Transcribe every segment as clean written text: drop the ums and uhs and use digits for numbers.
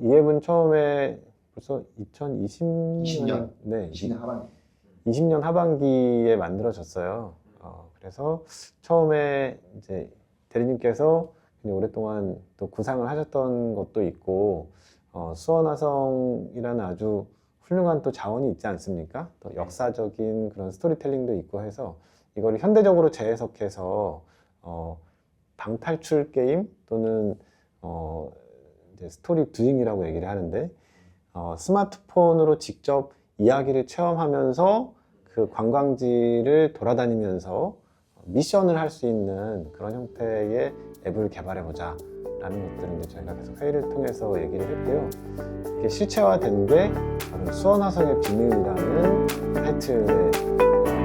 이 앱은 처음에 벌써 2020년, 20년. 네, 20년 하반기. 20년 하반기에 만들어졌어요. 그래서 처음에 이제 대리님께서 굉장히 오랫동안 또 구상을 하셨던 것도 있고, 수원화성이라는 아주 훌륭한 또 자원이 있지 않습니까? 또 역사적인 그런 스토리텔링도 있고 해서 이거를 현대적으로 재해석해서 방탈출 게임 또는 이제 스토리 두잉이라고 얘기를 하는데 스마트폰으로 직접 이야기를 체험하면서 그 관광지를 돌아다니면서 미션을 할 수 있는 그런 형태의 앱을 개발해보자 라는 것들을 이제 저희가 계속 회의를 통해서 얘기를 했고요. 이게 실체화된 게 바로 수원화성의 비밀이라는 타이틀의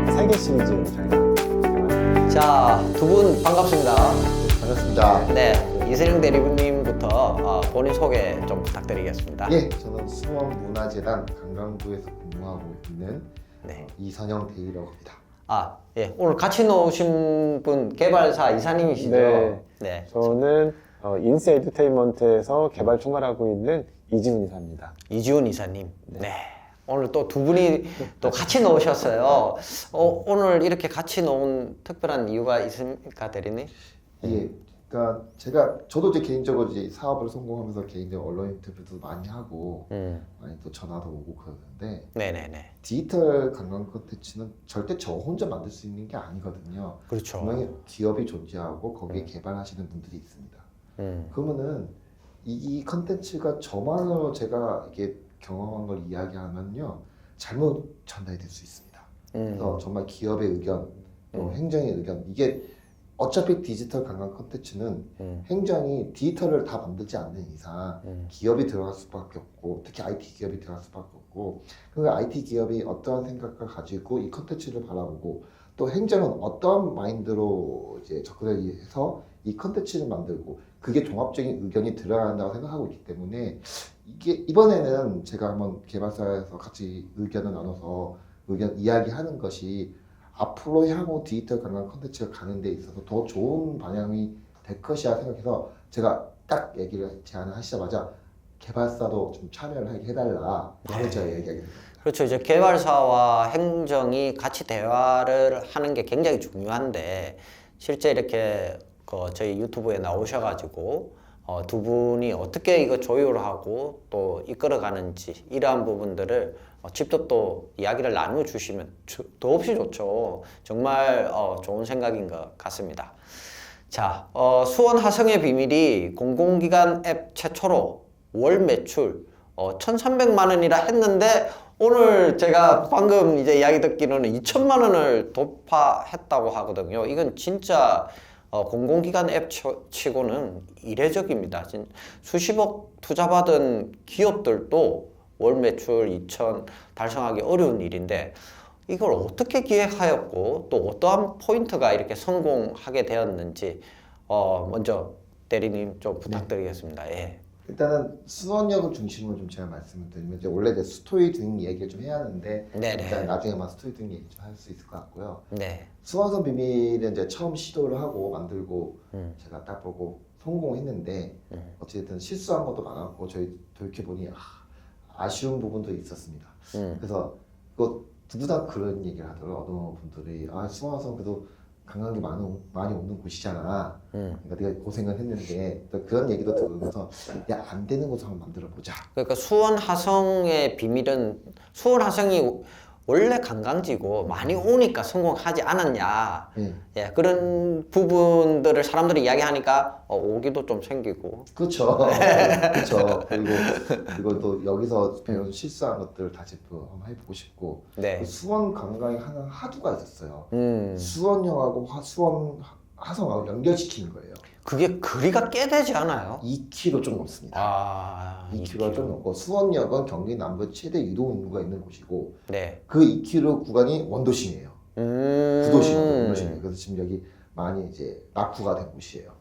3개 시리즈를 저희가 개발했습니다. 자, 두 분 반갑습니다. 반갑습니다. 네, 이선영 대리님부터 본인 소개 좀 부탁드리겠습니다. 예, 저는 수원문화재단 관광부에서 근무하고 있는 네. 이선영 대리라고 합니다. 예, 오늘 같이 나오신 분 개발사 이사님이시죠? 네. 네. 저는 인스 에듀테인먼트에서 개발 총괄하고 있는 이지훈 이사입니다. 이지훈 이사님. 네. 오늘 또 두 분이 또 같이 나오셨어요. 오늘 이렇게 같이 나온 특별한 이유가 있습니까, 대리님? 예, 그러니까 저도 이제 개인적으로 이제 사업을 성공하면서 개인적으로 언론 인터뷰도 많이 하고 많이 또 전화도 오고 그러는데 네네네. 디지털 관광 콘텐츠는 절대 저 혼자 만들 수 있는 게 아니거든요. 그렇죠. 분명히 기업이 존재하고 거기에 개발하시는 분들이 있습니다. 그러면은 이 컨텐츠가 저만으로 제가 이게 경험한 걸 이야기하면요 잘못 전달이 될 수 있습니다. 그래서 정말 기업의 의견, 또 행정의 의견, 이게 어차피 디지털 관광 콘텐츠는 행정이 디지털을 다 만들지 않는 이상 기업이 들어갈 수밖에 없고, 특히 IT 기업이 들어갈 수밖에 없고, 그 IT 기업이 어떠한 생각을 가지고 이 콘텐츠를 바라보고, 또 행정은 어떠한 마인드로 이제 접근을 해서 이 콘텐츠를 만들고, 그게 종합적인 의견이 들어야 한다고 생각하고 있기 때문에 이게 이번에는 제가 한번 개발사에서 같이 의견을 나눠서 의견 이야기하는 것이 앞으로 향후 디지털 관광 콘텐츠가 가는 데 있어서 더 좋은 방향이 될 것이라 생각해서 제가 딱 얘기를 제안을 하시자마자 개발사도 좀 참여를 하게 해달라 바로 제가 얘기하게 됩니다. 그렇죠. 이제 개발사와 행정이 같이 대화를 하는 게 굉장히 중요한데, 실제 이렇게 저희 유튜브에 나오셔가지고 두 분이 어떻게 이거 조율하고 또 이끌어가는지 이러한 부분들을 직접 또 이야기를 나눠주시면 더없이 좋죠. 정말 좋은 생각인 것 같습니다. 자, 수원 화성의 비밀이 공공기관 앱 최초로 월 매출 1,300만 원이라 했는데, 오늘 제가 방금 이제 이야기 듣기로는 2천만 원을 돌파했다고 하거든요. 이건 진짜 공공기관 앱 치고는 이례적입니다. 수십억 투자받은 기업들도 월 매출 2천 달성하기 어려운 일인데, 이걸 어떻게 기획하였고 또 어떠한 포인트가 이렇게 성공하게 되었는지 먼저 대리님 좀 부탁드리겠습니다. 예. 일단은 수원역을 중심으로 좀 제가 말씀을 드리면, 이제 원래 이제 스토리 등 얘기를 좀 해야 하는데 네네. 일단 나중에만 스토리 등 얘기 좀 할 수 있을 것 같고요. 네. 수원선 비밀은 이제 처음 시도를 하고 만들고 제가 딱 보고 성공했는데 어쨌든 실수한 것도 많았고, 저희 돌이켜보니 아쉬운 부분도 있었습니다. 그래서 누구나 그런 얘기를 하더라고요. 어느 분들이 수원선 그래도 관광객 많이 오는 곳이잖아. 그러니까 내가 고생을 했는데, 또 그런 얘기도 들으면서 야, 안 되는 곳을 한번 만들어 보자. 그러니까 수원 화성의 비밀은, 수원 화성이 원래 관광지고 많이 오니까 성공하지 않았냐. 예, 그런 부분들을 사람들이 이야기하니까 오기도 좀 생기고. 그렇죠. 그렇죠. 그리고 또 여기서 배운 실수한 것들을 다시 또 한번 해보고 싶고. 네. 그 수원 관광이 하는 하두가 있었어요. 수원역하고 수원 화성하고 연결시키는 거예요. 그게 거리가 꽤 되지 않아요? 2km 좀 넘습니다. 2km 좀 넘고, 수원역은 경기 남부 최대 유동 인구가 있는 곳이고, 네. 그 2km 구간이 원도심이에요. 구도심이에요. 원도심이에요. 그래서 지금 여기 많이 이제 낙후가 된 곳이에요.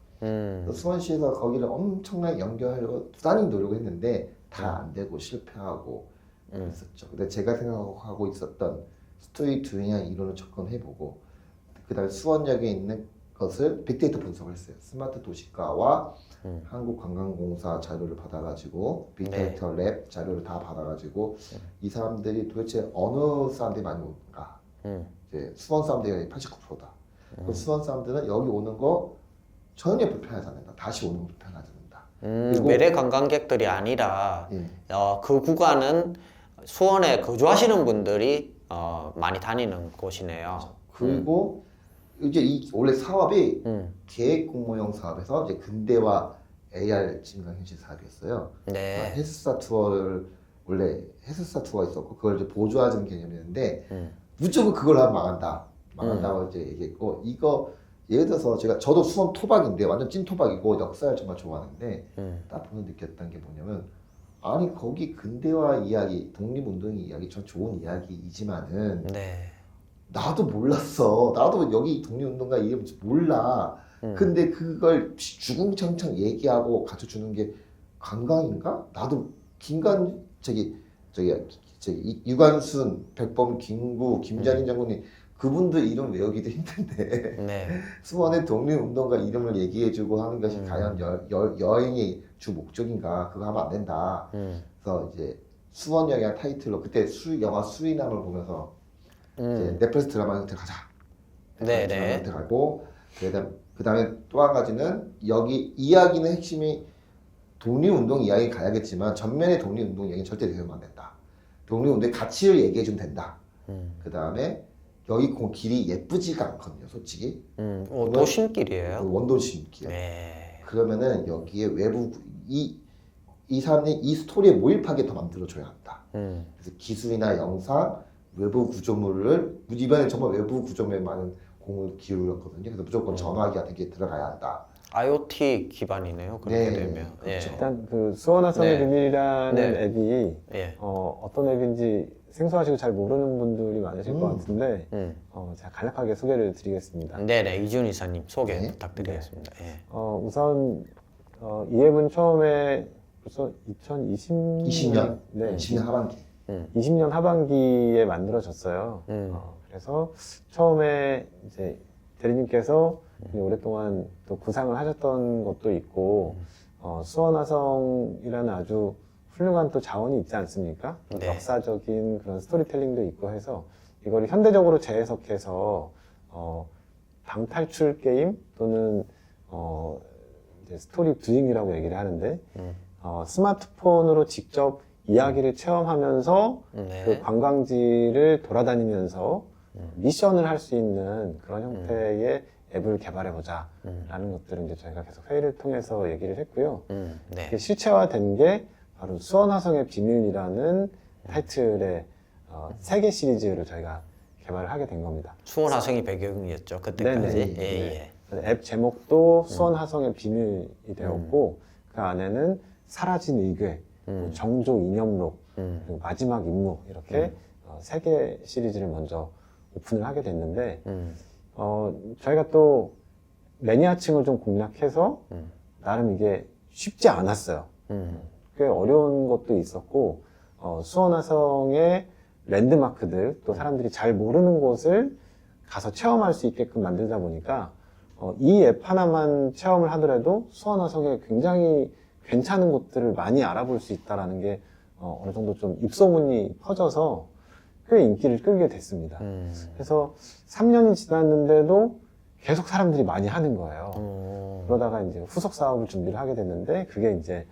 수원시에서 거기를 엄청나게 연결하려고 수단히 노력을 했는데 다 안 되고 실패하고 그랬었죠. 근데 제가 생각하고 있었던 스토리 두잉한 이론을 접근해보고, 그 다음에 수원역에 있는 것을 빅데이터 분석을 했어요. 스마트 도시가와 한국관광공사 자료를 받아가지고 빅데이터 랩 자료를 다 받아가지고 이 사람들이 도대체 어느 사람들이 많이 오는가? 이제 수원 사람들이 89%다. 그 수원 사람들은 여기 오는 거 전혀 불편하지 않는다. 다시 오는 거 불편하지 않는다. 그리고 외래 관광객들이 아니라 예. 그 구간은 수원에 거주하시는 분들이 많이 다니는 곳이네요. 그리고 이제 이 원래 사업이 음. 계획 공모형 사업에서 이제 근대화 AR 증강현실 사업이었어요. 네. 헬스사 투어를 원래 헬스사 투어가 있었고 그걸 이제 보조하는 개념이었는데 무조건 그걸 하면 망한다고 이제 얘기했고 이거 예를 들어서 저도 수원 토박인데 완전 찐 토박이고 역사를 정말 좋아하는데 딱 보면 느꼈던 게 뭐냐면 아니 거기 근대화 이야기 독립운동 이야기 전 좋은 이야기이지만은 네. 나도 몰랐어. 나도 여기 독립운동가 이름 몰라. 근데 그걸 주궁창창 얘기하고 가르쳐주는 게 관광인가? 나도 유관순, 백범, 김구, 김장인 장군이 그분들 이름 외우기도 힘든데 네. 수원의 독립운동가 이름을 얘기해주고 하는 것이 과연 여행의 주 목적인가? 그거 하면 안 된다. 그래서 이제 수원여행이라는 타이틀로 그때 영화 수리남을 보면서 이제 넷플릭스 드라마 형태 가자. 네네. 드라마 형태 가고 그다음에 또 한 가지는 여기 이야기는 핵심이 독립운동 이야기 가야겠지만 전면의 독립운동 이야기는 절대 되면 안 된다. 독립운동의 가치를 얘기해주면 된다. 그다음에 여기 길이 예쁘지가 않거든요, 솔직히. 도심길이에요. 원도심길. 네. 그러면은 여기에 외부 이 사람이 이 스토리에 몰입하게 더 만들어줘야 한다. 그래서 기술이나 영상, 외부 구조물을 이번에 정말 외부 구조물에 많은 공을 기울였거든요. 그래서 무조건 전화기 같은 게 들어가야 한다. IoT 기반이네요. 그렇게 네, 되면. 그렇죠. 일단 그 수원화성의 네. 비밀이라는 네. 앱이 예. 어떤 앱인지 생소하시고 잘 모르는 분들이 많으실 것 같은데 제가 간략하게 소개를 드리겠습니다. 네네. 이준 이사님 소개 네. 부탁드리겠습니다. 예. 우선 이 앱은 처음에 벌써 20년, 네, 20년 하반기. 20년 하반기에 만들어졌어요. 그래서 처음에 이제 대리님께서 오랫동안 또 구상을 하셨던 것도 있고 수원화성이라는 아주 훌륭한 또 자원이 있지 않습니까? 네. 역사적인 그런 스토리텔링도 있고 해서 이걸 현대적으로 재해석해서 방탈출 게임 또는 이제 스토리 두잉이라고 얘기를 하는데 스마트폰으로 직접 이야기를 체험하면서 네. 그 관광지를 돌아다니면서 미션을 할 수 있는 그런 형태의 앱을 개발해보자 라는 것들을 이제 저희가 계속 회의를 통해서 얘기를 했고요. 네. 그게 실체화된 게 바로 수원화성의 비밀이라는 타이틀의 3개 시리즈를 저희가 개발을 하게 된 겁니다. 수원화성이 배경이었죠. 그때까지. 네네. 예, 예. 앱 제목도 수원화성의 비밀이 되었고 그 안에는 사라진 의궤, 정조 이념록, 그리고 마지막 임무 이렇게 3개 시리즈를 먼저 오픈을 하게 됐는데 저희가 또 매니아층을 좀 공략해서 나름 이게 쉽지 않았어요. 꽤 어려운 것도 있었고 수원화성의 랜드마크들 또 사람들이 잘 모르는 곳을 가서 체험할 수 있게끔 만들다 보니까 이 앱 하나만 체험을 하더라도 수원화성에 굉장히 괜찮은 곳들을 많이 알아볼 수 있다는 게 어느 정도 좀 입소문이 퍼져서 꽤 인기를 끌게 됐습니다. 그래서 3년이 지났는데도 계속 사람들이 많이 하는 거예요. 그러다가 이제 후속 사업을 준비를 하게 됐는데 그게 이제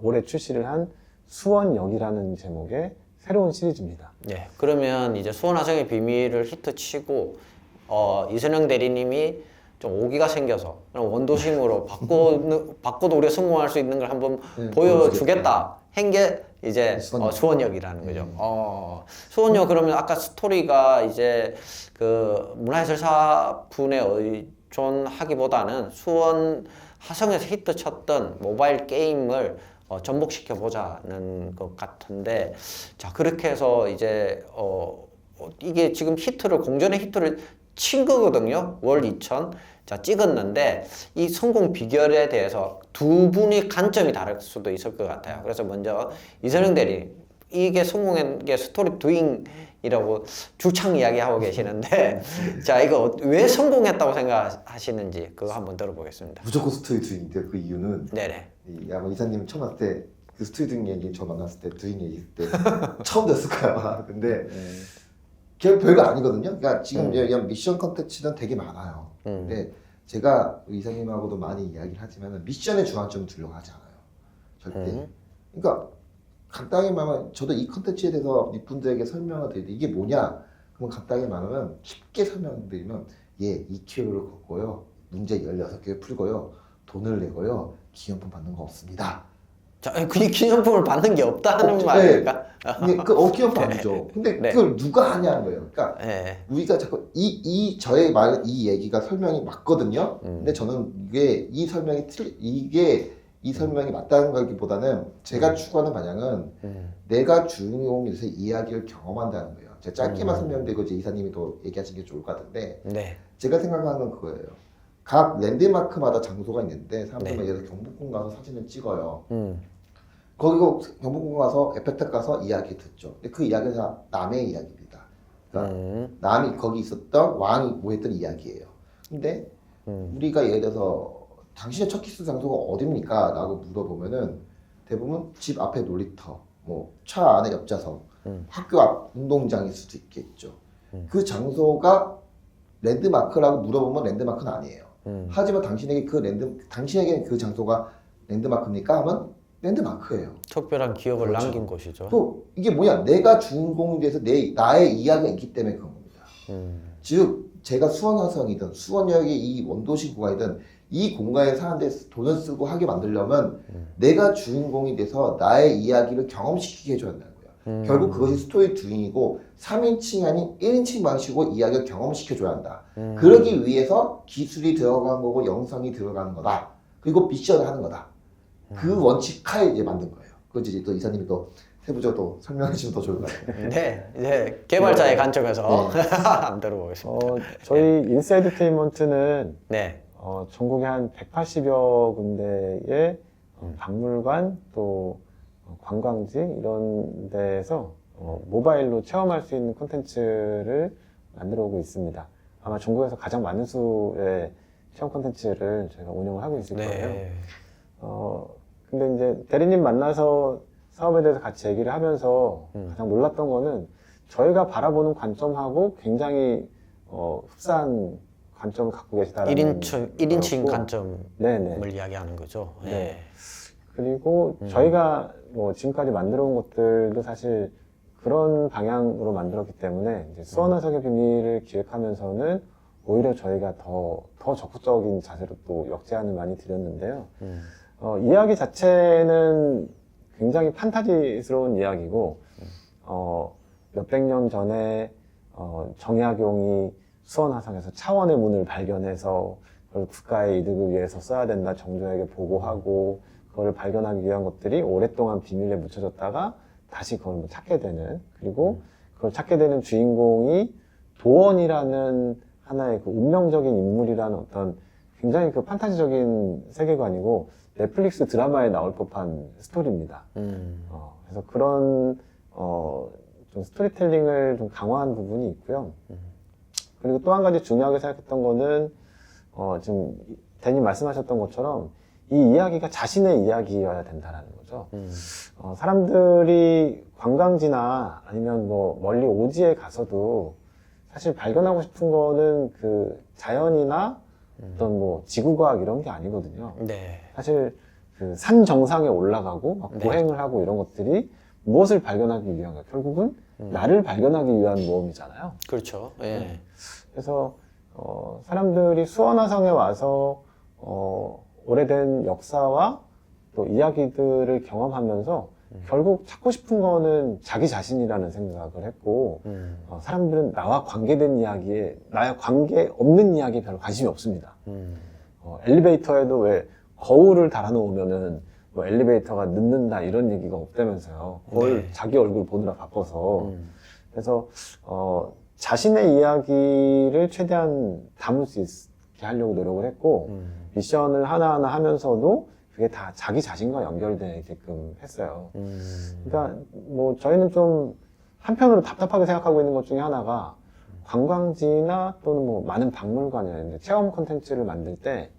올해 출시를 한 수원역이라는 제목의 새로운 시리즈입니다. 네. 그러면 이제 수원화성의 비밀을 히트치고 이선영 대리님이 좀 오기가 생겨서 그럼 원도심으로 바꿔도 우리가 성공할 수 있는 걸 한번 보여주겠다 한 게 이제 수원역이라는 거죠. 수원역 그러면 아까 스토리가 이제 그 문화예술사분에 의존하기보다는 수원 화성에서 히트쳤던 모바일 게임을 전복시켜 보자는 것 같은데, 자 그렇게 해서 이제 이게 지금 공전의 히트를 친 거거든요. 월 2000. 자 찍었는데 이 성공 비결에 대해서 두 분이 관점이 다를 수도 있을 것 같아요. 그래서 먼저 이선영 대리 이게 성공한 게 스토리 두잉이라고 줄창 이야기하고 계시는데 자 이거 왜 성공했다고 생각하시는지 그거 한번 들어보겠습니다. 무조건 스토리 두잉인데 그 이유는 네네. 아마 이사님 처음 왔을 때 그 스토리 두잉 얘기 저 만났을 때 두잉 얘기 때 처음 됐을 거야. 근데 그냥 별거 아니거든요. 그러니까 지금 그냥 미션 컨텐츠는 되게 많아요. 근데 제가 이사님하고도 많이 이야기를 하지만 미션에 중앙점을 두려고 하지 않아요. 절대. 그러니까 간단히 말하면 저도 이 컨텐츠에 대해서 이분들에게 설명을 드리는데 이게 뭐냐? 그러면 간단히 말하면 쉽게 설명드리면 이 키로를 걷고요. 문제 16개를 풀고요. 돈을 내고요. 기념품 받는 거 없습니다. 자, 그 기념품을 받는 게 없다는 말입니까? 근데 그 기념품 아니죠. 근데 네. 그걸 누가 하냐는 거예요. 그러니까 네. 우리가 자꾸 저의 말, 이 얘기가 설명이 맞거든요. 근데 저는 이 설명이 맞다는 거기보다는 제가 추구하는 방향은 내가 주인공이 돼서 이야기를 경험한다는 거예요. 제가 짧게만 설명드리고 이제 이사님이 또 얘기하시는 게 좋을 것 같은데 네. 제가 생각하는 건 그거예요. 각 랜드마크마다 장소가 있는데 사람들은 네. 예를 들어 경복궁 가서 사진을 찍어요. 거기고 경복궁 가서 에펠탑 가서 이야기 듣죠. 근데 그 이야기는 다 남의 이야기입니다. 그러니까 남이 거기 있었던 왕이 뭐 했던 이야기예요. 근데 우리가 예를 들어서 당신의 첫 키스 장소가 어딥니까? 라고 물어보면은 대부분 집 앞에 놀이터, 뭐 차 안에 옆좌석, 학교 앞 운동장일 수도 있겠죠. 그 장소가 랜드마크라고 물어보면 랜드마크는 아니에요. 하지만 당신에게 그 장소가 랜드마크입니까? 하면 랜드마크예요. 특별한 기억을 그렇죠. 남긴 곳이죠. 또 이게 뭐냐? 내가 주인공이 돼서 나의 이야기가 있기 때문에 그런 겁니다. 즉 제가 수원화성이든 수원역의 이 원도시 구간이든 이 공간에 사는데 돈을 쓰고 하게 만들려면 내가 주인공이 돼서 나의 이야기를 경험시키게 해줘야 한다는 거예요. 결국 그것이 스토리 두잉이고 3인칭이 아닌 1인칭 방식으로 이야기를 경험시켜줘야 한다. 그러기 위해서 기술이 들어간 거고 영상이 들어가는 거다. 그리고 미션을 하는 거다. 그 원칙하에 이제 만든 거예요. 그거 이제 또 이사님이 또 세부적으로 설명해 주시면 더 좋을 것 같아요. 네, 이제 개발자의 관점에서 한번 들어보겠습니다. 저희 인사이드 테인먼트는 네. 전국에 한 180여 군데의 박물관 또 관광지 이런 데에서 모바일로 체험할 수 있는 콘텐츠를 만들어 오고 있습니다. 아마 전국에서 가장 많은 수의 체험 콘텐츠를 저희가 운영을 하고 있을 거예요. 네. 근데 이제 대리님 만나서 사업에 대해서 같이 얘기를 하면서 가장 놀랐던 거는 저희가 바라보는 관점하고 굉장히 흡사한 관점을 갖고 계시다라는 1인칭 거였고, 관점을 네네. 이야기하는 거죠. 네. 네. 그리고 저희가 뭐 지금까지 만들어 온 것들도 사실 그런 방향으로 만들었기 때문에 이제 수원화석의 비밀을 기획하면서는 오히려 저희가 더 적극적인 자세로 또 역제안을 많이 드렸는데요. 이야기 자체는 굉장히 판타지스러운 이야기고, 몇백 년 전에, 정약용이 수원화성에서 차원의 문을 발견해서 그걸 국가의 이득을 위해서 써야 된다 정조에게 보고하고, 그걸 발견하기 위한 것들이 오랫동안 비밀에 묻혀졌다가 다시 그걸 뭐 찾게 되는, 그리고 그걸 찾게 되는 주인공이 도원이라는 하나의 그 운명적인 인물이라는 어떤 굉장히 그 판타지적인 세계관이고 넷플릭스 드라마에 나올 법한 스토리입니다. 그래서 그런 좀 스토리텔링을 좀 강화한 부분이 있고요. 그리고 또 한 가지 중요하게 생각했던 거는 지금 대님 말씀하셨던 것처럼 이 이야기가 자신의 이야기여야 된다라는 거죠. 사람들이 관광지나 아니면 뭐 멀리 오지에 가서도 사실 발견하고 싶은 거는 그 자연이나 어떤 뭐 지구과학 이런 게 아니거든요. 네. 사실 그 산 정상에 올라가고 막 네. 고행을 하고 이런 것들이 무엇을 발견하기 위한 거야? 결국은 나를 발견하기 위한 모험이잖아요. 그렇죠. 예. 그래서 사람들이 수원화성에 와서 오래된 역사와 또 이야기들을 경험하면서 결국 찾고 싶은 거는 자기 자신이라는 생각을 했고 사람들은 나와 관계된 이야기에 나와 관계 없는 이야기에 별로 관심이 없습니다. 엘리베이터에도 왜 거울을 달아놓으면은 뭐 엘리베이터가 늦는다 이런 얘기가 없다면서요. 거울 네. 자기 얼굴 보느라 바빠서. 그래서 자신의 이야기를 최대한 담을 수 있게 하려고 노력을 했고 미션을 하나하나 하면서도 그게 다 자기 자신과 연결되게끔 했어요. 그러니까 뭐 저희는 좀 한편으로 답답하게 생각하고 있는 것 중에 하나가 관광지나 또는 뭐 많은 박물관이나 체험 콘텐츠를 만들 때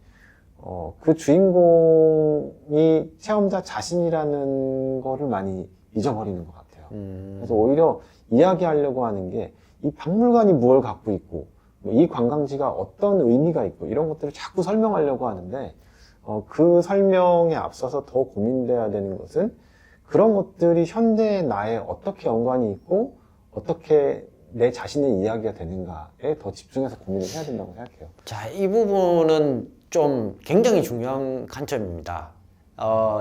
그 주인공이 체험자 자신이라는 거를 많이 잊어버리는 것 같아요. 그래서 오히려 이야기하려고 하는 게 이 박물관이 무엇을 갖고 있고 이 관광지가 어떤 의미가 있고 이런 것들을 자꾸 설명하려고 하는데 그 설명에 앞서서 더 고민돼야 되는 것은 그런 것들이 현대의 나에 어떻게 연관이 있고 어떻게 내 자신의 이야기가 되는가에 더 집중해서 고민을 해야 된다고 생각해요. 자, 이 부분은 좀 굉장히 중요한 관점입니다.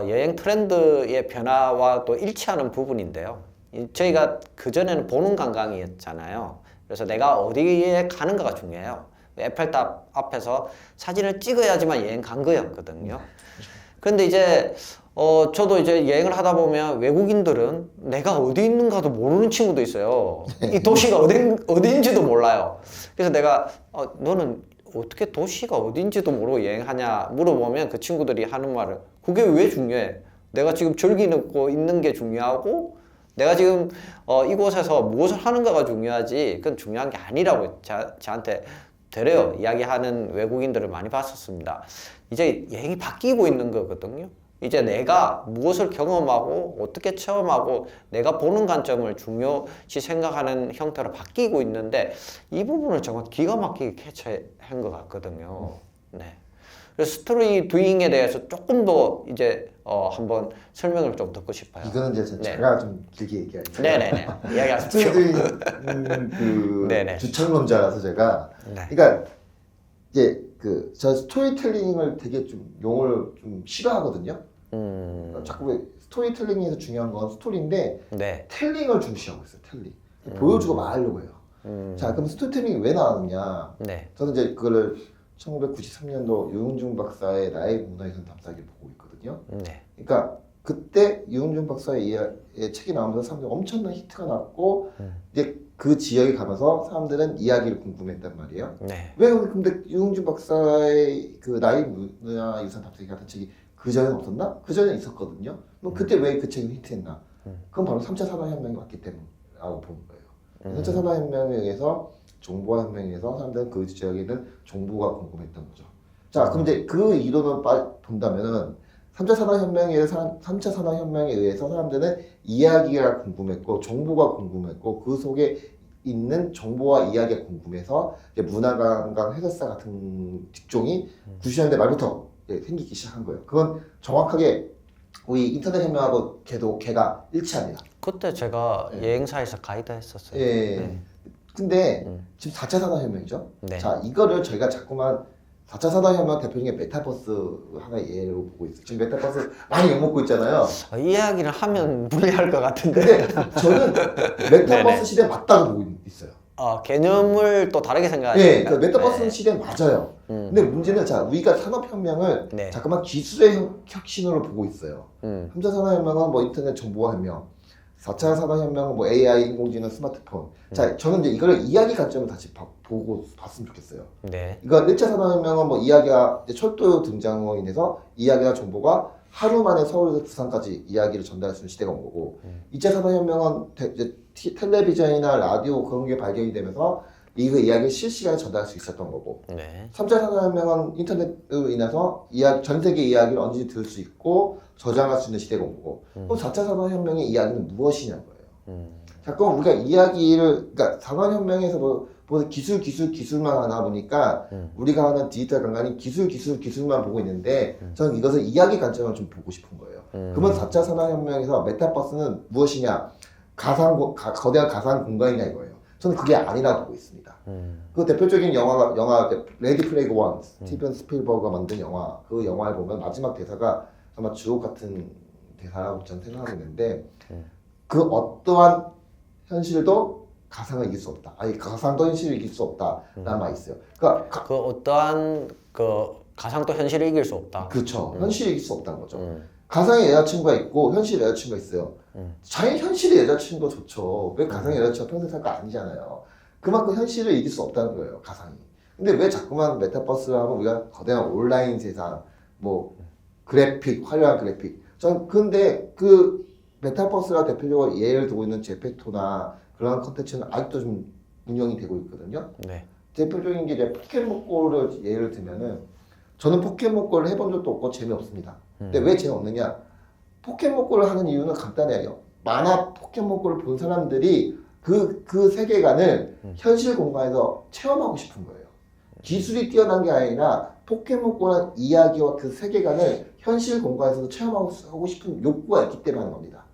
여행 트렌드의 변화와 또 일치하는 부분인데요. 저희가 그전에는 보는 관광이었잖아요. 그래서 내가 어디에 가는가가 중요해요. 에펠탑 앞에서 사진을 찍어야지만 여행 간 거였거든요. 그런데 이제 저도 이제 여행을 하다 보면 외국인들은 내가 어디 있는가도 모르는 친구도 있어요. 이 도시가 어딘지도 몰라요. 그래서 내가 너는 어떻게 도시가 어딘지도 모르고 여행하냐 물어보면 그 친구들이 하는 말은 그게 왜 중요해? 내가 지금 즐기고 있는 게 중요하고 내가 지금 이곳에서 무엇을 하는가가 중요하지 그건 중요한 게 아니라고 저한테 되레요 이야기하는 외국인들을 많이 봤었습니다. 이제 여행이 바뀌고 있는 거거든요. 이제 내가 무엇을 경험하고 어떻게 체험하고 내가 보는 관점을 중요시 생각하는 형태로 바뀌고 있는데 이 부분을 정말 기가 막히게 캐치한 것 같거든요. 네. 그래서 스토리 두잉에 대해서 조금 더 이제 한번 설명을 좀 듣고 싶어요. 이거는 이제 네. 제가 좀 길게 얘기할게요. 네네네. 이야기하십시오. 스토리두잉 그 네네. 주창론자라서 제가 네. 그러니까 이제 저 스토리텔링을 되게 좀 용어를 좀 싫어하거든요. 자꾸 왜 스토리텔링에서 중요한 건 스토리인데 네. 텔링을 중시하고 있어요. 텔링 보여주고 말하려고 해요. 자, 그럼 스토리텔링이 왜 나왔느냐? 네. 저는 이제 그거를 1993년도 유흥준 박사의 나의 문화유산 답사기를 보고 있거든요. 네. 그러니까 그때 유흥준 박사의 책이 나오면서 사람들이 엄청난 히트가 났고 이제 그 지역에 가면서 사람들은 이야기를 궁금했단 말이에요. 네. 왜 근데 유흥준 박사의 그 나의 문화유산 답사기 같은 책이 그 전에는 없었나? 그 전에 있었거든요. 그럼 그때 왜 그 책이 히트했나? 그건 바로 3차 산업혁명이 왔기 때문이라고 보는 거예요. 3차 산업혁명에 의해서 정보화혁명에 의해서 사람들은 그 지역에는 정보가 궁금했던 거죠. 자, 그럼 이제 그 이론을 본다면은 3차 산업혁명에 의해서 사람들은 이야기가 궁금했고 정보가 궁금했고 그 속에 있는 정보와 이야기가 궁금해서 이제 문화관광 해설사 같은 직종이 90년대 말부터 생기기 시작한 거예요. 그건 정확하게 우리 인터넷 혁명하고 걔가 일치합니다. 그때 제가 네. 여행사에서 가이드 했었어요. 예. 네. 근데 지금 4차 산업혁명이죠. 네. 자, 이거를 저희가 자꾸만 4차 산업혁명 대표적인 메타버스 하나의 예로 보고 있어요. 지금 메타버스 많이 욕먹고 있잖아요. 이 이야기를 하면 무리할 것 같은데. 근데 저는 메타버스 네네. 시대 맞다고 보고 있어요. 개념을 또 다르게 네, 생각하시니까. 그 메타버스 시대 맞아요. 근데 문제는 자, 우리가 산업혁명을 네. 자꾸만 기술의 혁신으로 보고 있어요. 3차 산업혁명은 뭐 인터넷 정보화혁명, 4차 산업혁명은 뭐 AI, 인공지능, 스마트폰. 자, 저는 이제 이거를 이야기 관점을 다시 보고 봤으면 좋겠어요. 네. 그러니까 1차 산업혁명은 뭐 이야기가 이제 철도 등장으로 인해서 이야기나 정보가 하루 만에 서울에서 부산까지 이야기를 전달할 수 있는 시대가 온 거고 2차 산업혁명은 이제 텔레비전이나 라디오 그런 게 발견이 되면서 이거 이야기를 실시간에 전달할 수 있었던 거고 네. 3차 산업혁명은 인터넷으로 인해서 전 세계 이야기를 언제든지 들을 수 있고 저장할 수 있는 시대가 온 거고 그럼 4차 산업혁명의 이야기는 무엇이냐는 거예요. 자꾸 우리가 이야기를 그러니까 산업혁명에서 뭐 기술만 하나 보니까 우리가 하는 디지털 관광이 기술만 보고 있는데 저는 이것을 이야기 관점을 좀 보고 싶은 거예요. 그러면 4차 산업혁명에서 메타버스는 무엇이냐? 거대한 가상 공간이냐 이거예요. 저는 그게 아니라고 보고 있습니다. 그 대표적인 영화 레디 플레이그 원, 스티븐 스필버그가 만든 영화, 그 영화를 보면 마지막 대사가 아마 주옥 같은 대사라고 저는 생각하고 있는데 그 어떠한 현실도 가상을 이길 수 없다. 아니 가상도 현실을 이길 수 없다라는 말이 있어요. 그러니까 그 어떠한 그 가상도 현실을 이길 수 없다. 그렇죠. 현실을 이길 수 없다는 거죠. 가상의 여자친구가 있고 현실의 여자친구가 있어요. 자기 현실의 여자친구가 좋죠. 왜 가상의 여자친구가 평생 살 거 아니잖아요. 그만큼 현실을 이길 수 없다는 거예요. 가상이. 근데 왜 자꾸만 메타버스를 하면 우리가 거대한 온라인 세상 뭐 그래픽, 화려한 그래픽. 전 근데 그 메타버스가 대표적으로 예를 들고 있는 제페토나 그런 컨텐츠는 아직도 좀 운영이 되고 있거든요. 네. 대표적인 게 이제 포켓몬고를 예를 들면은 저는 포켓몬고를 해본 적도 없고 재미없습니다. 근데 왜 재미없느냐? 포켓몬고를 하는 이유는 간단해요. 만화 포켓몬고를 본 사람들이 그 세계관을 현실 공간에서 체험하고 싶은 거예요. 기술이 뛰어난 게 아니라 포켓몬고라는 이야기와 그 세계관을 현실 공간에서도 체험하고 싶은 욕구가 있기 때문에 하는 겁니다.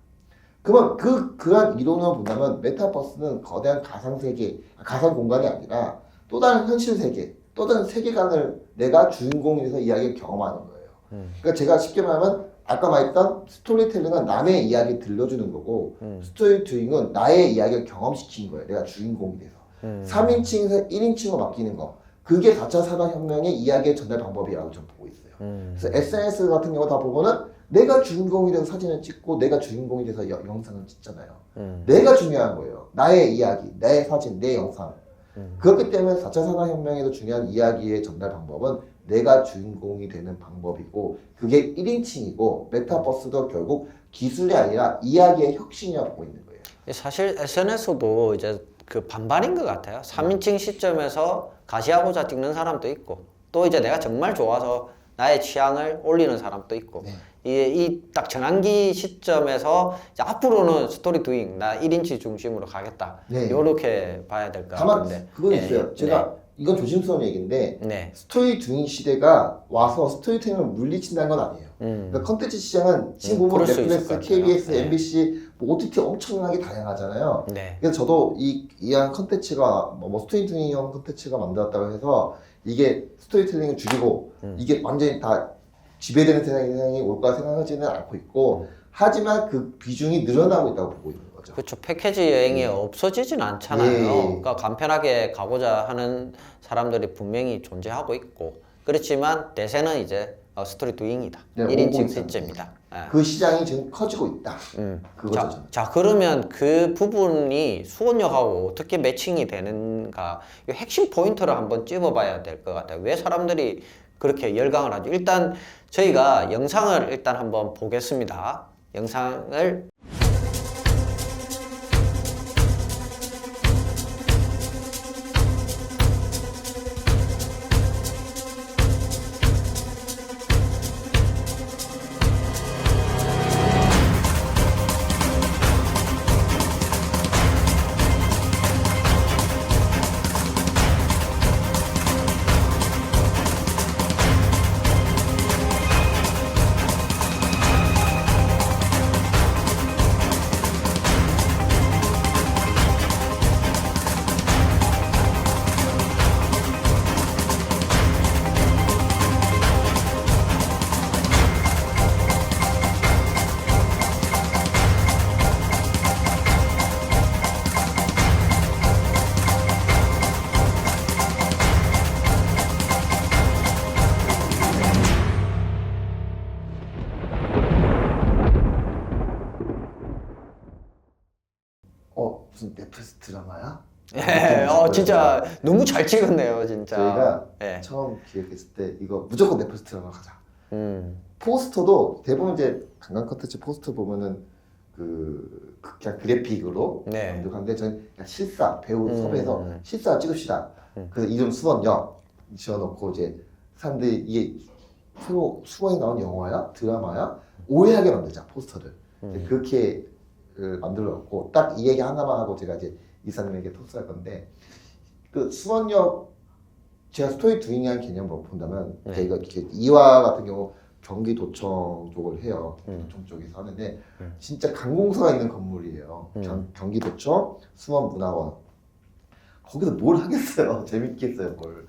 그러면 그러한 이론을 본다면 메타버스는 거대한 가상세계, 가상 공간이 아니라 또 다른 현실 세계, 또 다른 세계관을 내가 주인공이 돼서 이야기를 경험하는 거예요. 그러니까 제가 쉽게 말하면 아까 말했던 스토리텔링은 남의 이야기 들려주는 거고 스토리텔링은 나의 이야기를 경험시키는 거예요. 내가 주인공이 돼서. 3인칭에서 1인칭으로 바뀌는 거. 그게 4차 산업혁명의 이야기의 전달 방법이라고 저는 보고 있어요. 그래서 SNS 같은 경우 다 보면은 내가 주인공이 돼서 사진을 찍고 내가 주인공이 돼서 영상을 찍잖아요. 내가 중요한 거예요. 나의 이야기, 내 사진, 내 영상. 그렇기 때문에 4차 산업혁명에서 중요한 이야기의 전달 방법은 내가 주인공이 되는 방법이고 그게 1인칭이고 메타버스도 결국 기술이 아니라 이야기의 혁신이라고 보고 있는 거예요. 사실 SNS도 이제 그 반반인 것 같아요. 3인칭 시점에서 가시하고자 찍는 사람도 있고 또 이제 내가 정말 좋아서 나의 취향을 올리는 사람도 있고 네. 이 딱 전환기 시점에서 이제 앞으로는 스토리 두잉 나 1인치 중심으로 가겠다. 네. 이렇게 봐야 될 것 다만 같은데. 그건 예, 있어요. 예. 제가 이건 조심스러운 얘기인데 네. 스토리 둥이 시대가 와서 스토리텔링을 물리친다는 건 아니에요. 그러니까 컨텐츠 시장은 지금 보면 그럴 수 있을 넷플릭스, 것 같아요. KBS, 네. MBC, 뭐 OTT 엄청나게 다양하잖아요. 네. 그래서 저도 이한 컨텐츠가 뭐 스토리텔링형 컨텐츠가 만들었다고 해서 이게 스토리텔링을 줄이고 이게 완전히 다 지배되는 세상이 올 거라 생각하지는 않고 있고 하지만 그 비중이 늘어나고 있다고 보고 있는 거죠. 그렇죠. 패키지 여행이 없어지진 않잖아요. 예. 그러니까 간편하게 가고자 하는 사람들이 분명히 존재하고 있고 그렇지만 대세는 이제 스토리 두잉이다. 네, 1인칭 오고 시점이다. 예. 그 시장이 지금 커지고 있다. 그거죠. 저는. 자, 그러면 그 부분이 수원역하고 어떻게 매칭이 되는가 이 핵심 포인트를 한번 찝어봐야 될 것 같아요. 왜 사람들이 그렇게 열광을 하죠? 일단 저희가 영상을 일단 한번 보겠습니다. 영상을 무슨 넷플릭스 드라마야? 예, 진짜 너무 잘 찍었네요, 진짜. 저희가 예. 처음 기획했을 때 이거 무조건 넷플릭스 드라마 가자. 음. 포스터도 대부분 이제 관광 컨텐츠 포스터 보면은 그냥 그래픽으로 네. 만족한데 저는 그냥 실사 배우 섭외해서 실사 찍읍시다. 그래서 이름 수원역 지어놓고 이제 사람들이 이게 새로 수원에 나온 영화야 드라마야 오해하게 만들자 포스터를 그렇게 만들어놓고 딱 이 얘기 하나만 하고 제가 이제 이사님에게 토스할 건데 그 수원역 제가 스토리 두잉이라는 개념으로 본다면 네. 저희가 이렇게 이화 같은 경우 경기도청 쪽을 해요. 도청 쪽에서 하는데 진짜 관공서가 있는 건물이에요. 경기도청 수원문화원 거기서 뭘 하겠어요? 재밌겠어요 뭘?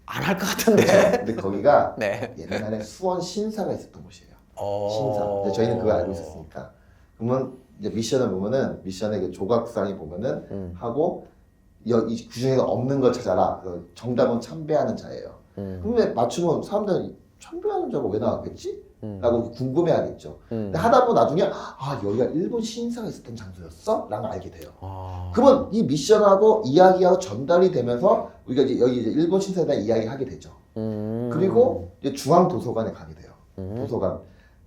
안 할 것 같은데. 근데 거기가 네. 옛날에 수원 신사가 있었던 곳이에요. 어... 신사. 근데 저희는 그걸 알고 있었으니까. 그러면 이제 미션을 보면은 미션의 그 조각상이 보면은 하고 이 그중에서 없는 걸 찾아라. 정답은 참배하는 자예요. 근데 맞추면 사람들은 참배하는 자가 왜 나왔겠지? 라고 궁금해하겠죠. 근데 하다 보면 나중에 아 여기가 일본 신사가 있었던 장소였어? 라는 걸 알게 돼요. 그러면 이 미션하고 이야기하고 전달이 되면서 우리가 이제 여기 이제 일본 신사에 대한 이야기를 하게 되죠. 그리고 이제 중앙도서관에 가게 돼요.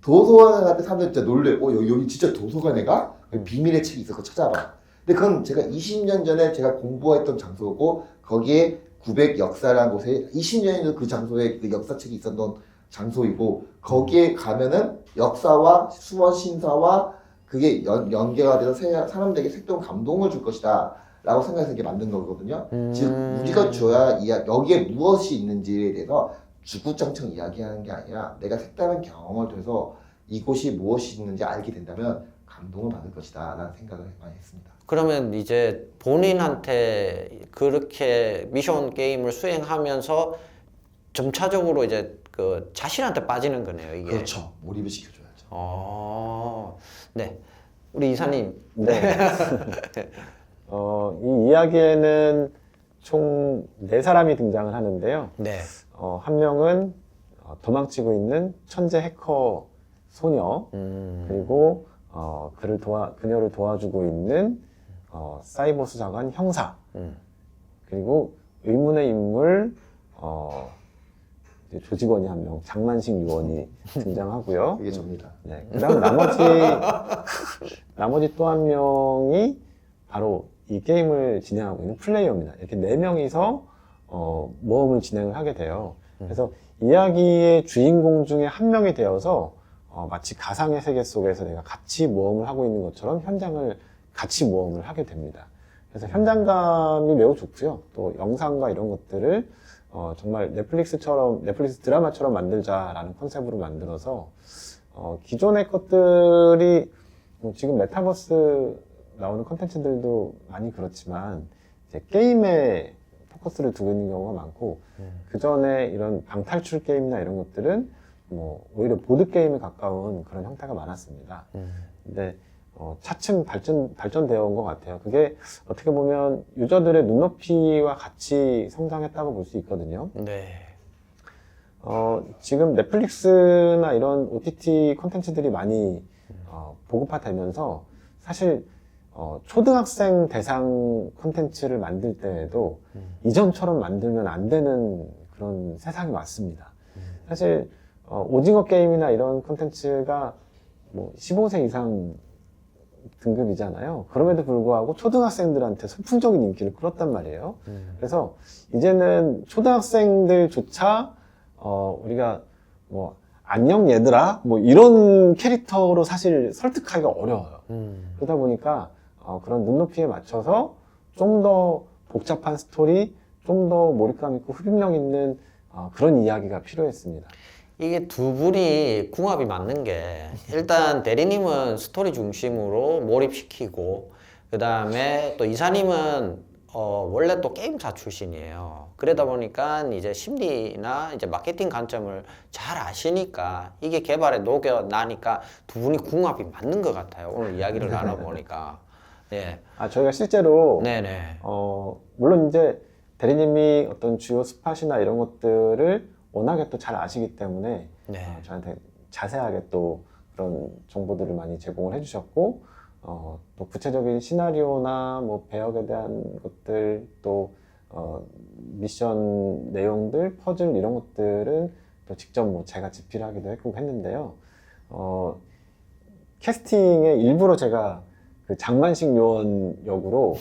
도서관 갈 때 사람들 진짜 놀래. 여기 진짜 도서관에가? 비밀의 책이 있어. 그거 찾아봐. 근데 그건 제가 20년 전에 제가 공부했던 장소고 거기에 900 역사라는 곳에 20년 전 그 장소에 그 역사책이 있었던 장소이고 거기에 가면은 역사와 수원 신사와 그게 연계가 돼서 사람들에게 색다른 감동을 줄 것이다 라고 생각해서 이게 만든 거거든요. 즉 우리가 줘야 여기에 무엇이 있는지에 대해서 주구장창 이야기하는 게 아니라 내가 색다른 경험을 통해서 이곳이 무엇이 있는지 알게 된다면 감동을 받을 것이다 라는 생각을 많이 했습니다. 그러면 이제 본인한테 그렇게 미션 게임을 수행하면서 점차적으로 이제 그 자신한테 빠지는 거네요, 이게. 그렇죠. 몰입을 시켜줘야죠. 네. 우리 이사님. 네. 이 이야기에는 총 4사람이 등장을 하는데요. 네. 한 명은 도망치고 있는 천재 해커 소녀, 그리고 그녀를 도와주고 있는 사이버 수사관 형사, 그리고 의문의 인물 이제 조직원이 한 명, 장만식 요원이 등장하고요. 이게 접니다. 네, 그다음 나머지 또 한 명이 바로 이 게임을 진행하고 있는 플레이어입니다. 이렇게 4명이서 모험을 진행을 하게 돼요. 그래서 이야기의 주인공 중에 한 명이 되어서 마치 가상의 세계 속에서 내가 같이 모험을 하고 있는 것처럼 현장을 같이 모험을 하게 됩니다. 그래서 현장감이 매우 좋고요. 또 영상과 이런 것들을 정말 넷플릭스 드라마처럼 만들자라는 컨셉으로 만들어서 기존의 것들이 지금 메타버스 나오는 컨텐츠들도 많이 그렇지만 이제 게임에 포커스를 두고 있는 경우가 많고 그 전에 이런 방탈출 게임이나 이런 것들은 뭐 오히려 보드 게임에 가까운 그런 형태가 많았습니다. 근데 차츰 발전되어 온 것 같아요. 그게 어떻게 보면 유저들의 눈높이와 같이 성장했다고 볼 수 있거든요. 네. 지금 넷플릭스나 이런 OTT 콘텐츠들이 많이 보급화되면서 사실 초등학생 대상 콘텐츠를 만들 때에도 이전처럼 만들면 안 되는 그런 세상이 왔습니다. 사실 오징어 게임이나 이런 콘텐츠가 뭐 15세 이상 등급이잖아요. 그럼에도 불구하고 초등학생들한테 선풍적인 인기를 끌었단 말이에요. 그래서 이제는 초등학생들조차 우리가 뭐 안녕 얘들아 뭐 이런 캐릭터로 사실 설득하기가 어려워요. 그러다 보니까 그런 눈높이에 맞춰서 좀 더 복잡한 스토리, 좀 더 몰입감 있고 흡입력 있는 그런 이야기가 필요했습니다. 이게 두 분이 궁합이 맞는 게 일단 대리님은 스토리 중심으로 몰입시키고 그 다음에 또 이사님은 원래 또 게임사 출신이에요. 그러다 보니까 이제 심리나 이제 마케팅 관점을 잘 아시니까 이게 개발에 녹여나니까 두 분이 궁합이 맞는 것 같아요. 오늘 이야기를 나눠보니까. 예. 저희가 실제로 네네. 물론 이제 대리님이 어떤 주요 스팟이나 이런 것들을 워낙에 또 잘 아시기 때문에 네. 저한테 자세하게 또 그런 정보들을 많이 제공을 해주셨고 또 구체적인 시나리오나 뭐 배역에 대한 것들 또 미션 내용들, 퍼즐 이런 것들은 또 직접 뭐 제가 집필을 하기도 했고 했는데요. 캐스팅에 일부러 제가 그 장만식 요원 역으로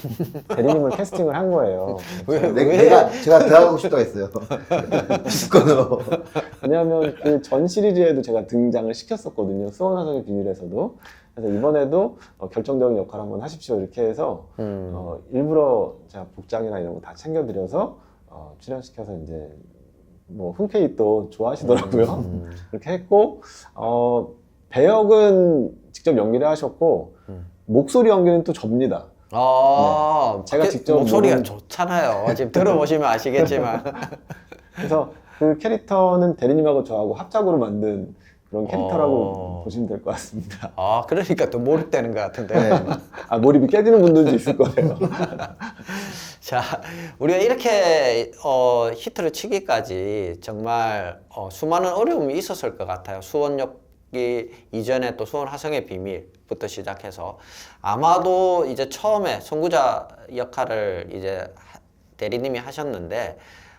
대리님을 캐스팅을 한 거예요. 제가 들어가고 싶다고 했어요. 기습권으로. 왜냐하면 그 전 시리즈에도 제가 등장을 시켰었거든요. 수원화성의 비밀에서도. 그래서 이번에도 결정적인 역할 한번 하십시오 이렇게 해서 일부러 제가 복장이나 이런 거 다 챙겨드려서 출연시켜서 이제 뭐 흔쾌히 또 좋아하시더라고요. 그렇게 했고 배역은 직접 연기를 하셨고 목소리 연기는 또 접니다. 네. 제가 직접 목소리가 좋잖아요. 지금 들어보시면 아시겠지만. 그래서 그 캐릭터는 대리님하고 저하고 합작으로 만든 그런 캐릭터라고 보시면 될 것 같습니다. 그러니까 더 몰입되는 것 같은데. 네. 몰입이 깨지는 분들도 있을 거예요. 자, 우리가 이렇게 히트를 치기까지 정말 수많은 어려움이 있었을 것 같아요. 수원역 이전에 또 수원 화성의 비밀부터 시작해서 아마도 이제 처음에 선구자 역할을 이제 대리님이 하셨는데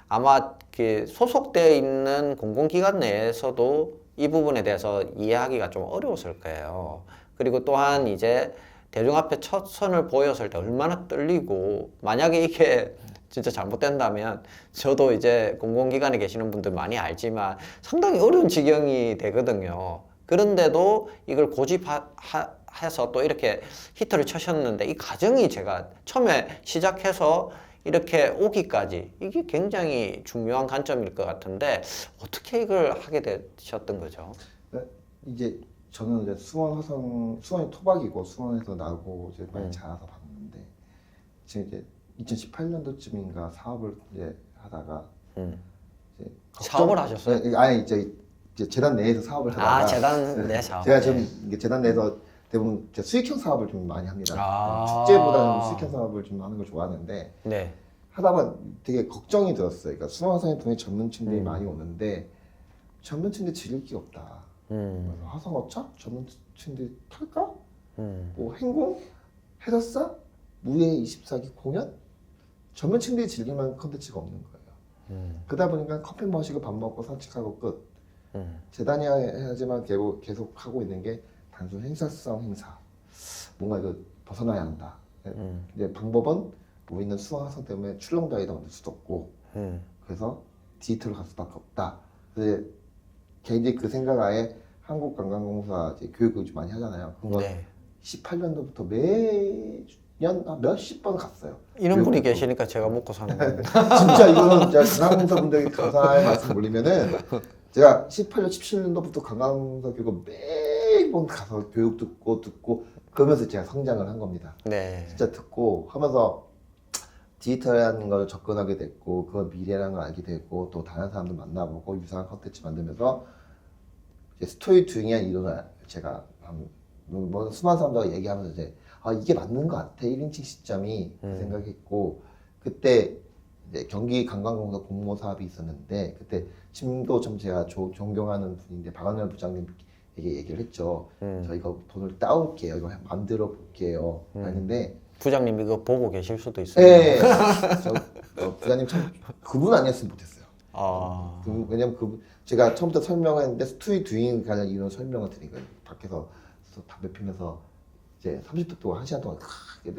아마 그 소속되어 있는 공공기관 내에서도 이 부분에 대해서 이해하기가 좀 어려웠을 거예요. 그리고 또한 이제 대중 앞에 첫 선을 보였을 때 얼마나 떨리고, 만약에 이게 진짜 잘못된다면 저도 이제 공공기관에 계시는 분들 많이 알지만 상당히 어려운 지경이 되거든요. 그런데도 이걸 고집해서 또 이렇게 히트를 쳐셨는데, 이 과정이 제가 처음에 시작해서 이렇게 오기까지 이게 굉장히 중요한 관점일 것 같은데, 어떻게 이걸 하게 되셨던 거죠? 이제 저는 이제 수원이 토박이고 수원에서 나고 이제 많이 자라서 봤는데, 지금 이제 2018년도쯤인가 사업을 이제 하다가 이제 사업을 하셨어요? 네, 아니 이제 재단 내에서 사업을 하다가 재단 내 사업. 제가 지금 이게 재단 내에서 대부분 제가 수익형 사업을 좀 많이 합니다. 아. 축제보다는 수익형 사업을 좀 하는 걸 좋아하는데, 네. 하다가 되게 걱정이 들었어요. 그러니까 수원화성에 통해 전문층들이 많이 오는데 전문층들 즐길 게 없다. 그래서 화성어차? 전문층들이 탈까? 뭐 행공? 해설사? 무예 24기 공연? 전문층들이 즐길 만한 컨텐츠가 없는 거예요. 그러다 보니까 커피 마시고 밥 먹고 산책하고 끝. 재단이 해야지만 계속 하고 있는 게 단순 행사성 행사. 뭔가 이거 벗어나야 한다. 이제 방법은 우리는 수강학생 때문에 출렁다리도 만들 수도 없고, 그래서 디지털로 갈 수밖에 없다. 그래서 개인적인 그 생각하에 한국관광공사 이제 교육을 좀 많이 하잖아요. 그거 네. 18년도부터 매년 몇십 번 갔어요. 이런 분이 교육도. 계시니까 제가 먹고 사는 거예요. 진짜 이거는 제가 관광공사 분들에게 감사의 말씀 올리면은, 제가 18년, 17년도부터 관광공사 교육을 매번 가서 교육 듣고 그러면서 제가 성장을 한 겁니다. 네. 진짜 듣고 하면서 디지털이라는 걸 접근하게 됐고, 그건 미래라는 걸 알게 되고, 또 다른 사람들 만나보고 유사한 컨텐츠 만들면서 이제 스토리 듀잉이라는 이론을 제가 뭐 수많은 사람들과 얘기하면서 이제 이게 맞는 것 같아, 1인칭 시점이 그 생각했고, 그때 이제 경기 관광공사 공모 사업이 있었는데, 그때 지금도 좀 제가 존경하는 분인데 박완열 부장님에게 얘기를 했죠. 저 이거 돈을 따올게요, 이거 만들어 볼게요. 했는데 부장님 이거 보고 계실 수도 있어요. 네. 부장님 참 그분 아니었으면 못했어요. 왜냐면 제가 처음부터 설명했는데 스토리 듀잉 관련 이런 설명을 드린 거예요. 밖에서 담배 피면서 이제 30분 동안 1시간 동안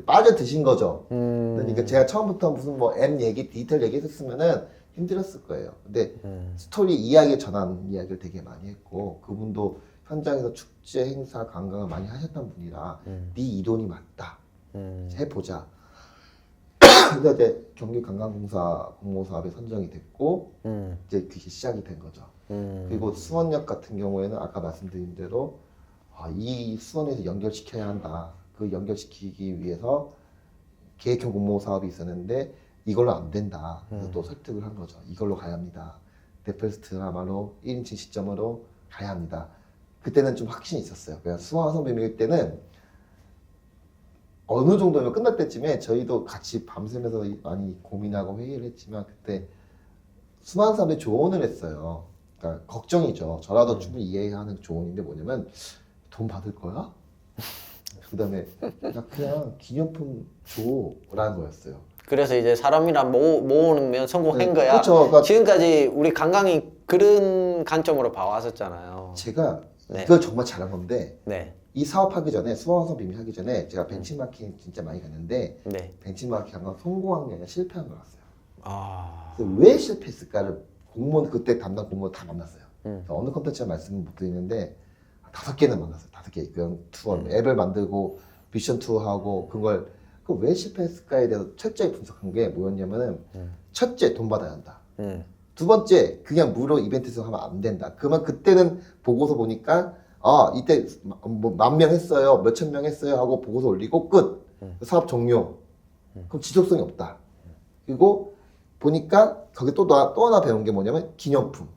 빠져 드신 거죠. 그러니까 제가 처음부터 무슨 뭐 M 얘기, 디지털 얘기 했었으면은 힘들었을 거예요. 근데 스토리 이야기 전환 이야기를 되게 많이 했고, 그분도 현장에서 축제, 행사, 관광을 많이 하셨던 분이라 네 이론이 맞다. 해보자. 그래서 이제 경기관광공사 공모사업에 선정이 됐고, 이제 그게 시작이 된 거죠. 그리고 수원역 같은 경우에는 아까 말씀드린 대로 이 수원에서 연결시켜야 한다. 그 연결시키기 위해서 계획형 공모사업이 있었는데 이걸로 안 된다. 그래서 또 설득을 한 거죠. 이걸로 가야 합니다. 데프레스트야말로 1인칭 시점으로 가야 합니다. 그때는 좀 확신이 있었어요. 그냥 수원 선배님 때는 어느 정도면 끝날 때쯤에 저희도 같이 밤새면서 많이 고민하고 회의를 했지만, 그때 수많은 사람들이 조언을 했어요. 그러니까 걱정이죠. 저라도 충분히 이해하는 조언인데 뭐냐면, 돈 받을 거야? 그 다음에 그냥 기념품 줘라는 거였어요. 그래서 이제 사람이랑 모으면 성공한 거야. 그렇죠. 그러니까 지금까지 우리 관광이 그런 관점으로 봐왔었잖아요. 제가 네. 이걸 정말 잘한 건데, 네. 이 사업하기 전에, 수원화성 비밀 하기 전에 제가 벤치마킹 진짜 많이 갔는데, 네. 벤치마킹 한 건 성공한 게 아니라 실패한 걸 봤어요. 그래서 아. 왜 실패했을까를 공무원, 그때 담당 공무원 다 만났어요. 어느 컨텐츠를 말씀을 못 드리는데 5개는 만났어요. 5개. 그런 투어, 앱을 만들고 미션 투어하고 그걸 왜 실패했을까에 대해서 철저히 분석한 게 뭐였냐면은, 첫째, 돈 받아야 한다. 두 번째, 그냥 무료 이벤트에서 하면 안 된다. 그때는 보고서 보니까 이때 뭐 10,000명 했어요, 몇천 명 했어요 하고 보고서 올리고 끝. 사업 종료. 그럼 지속성이 없다. 그리고 보니까 거기 또 하나 배운 게 뭐냐면 기념품.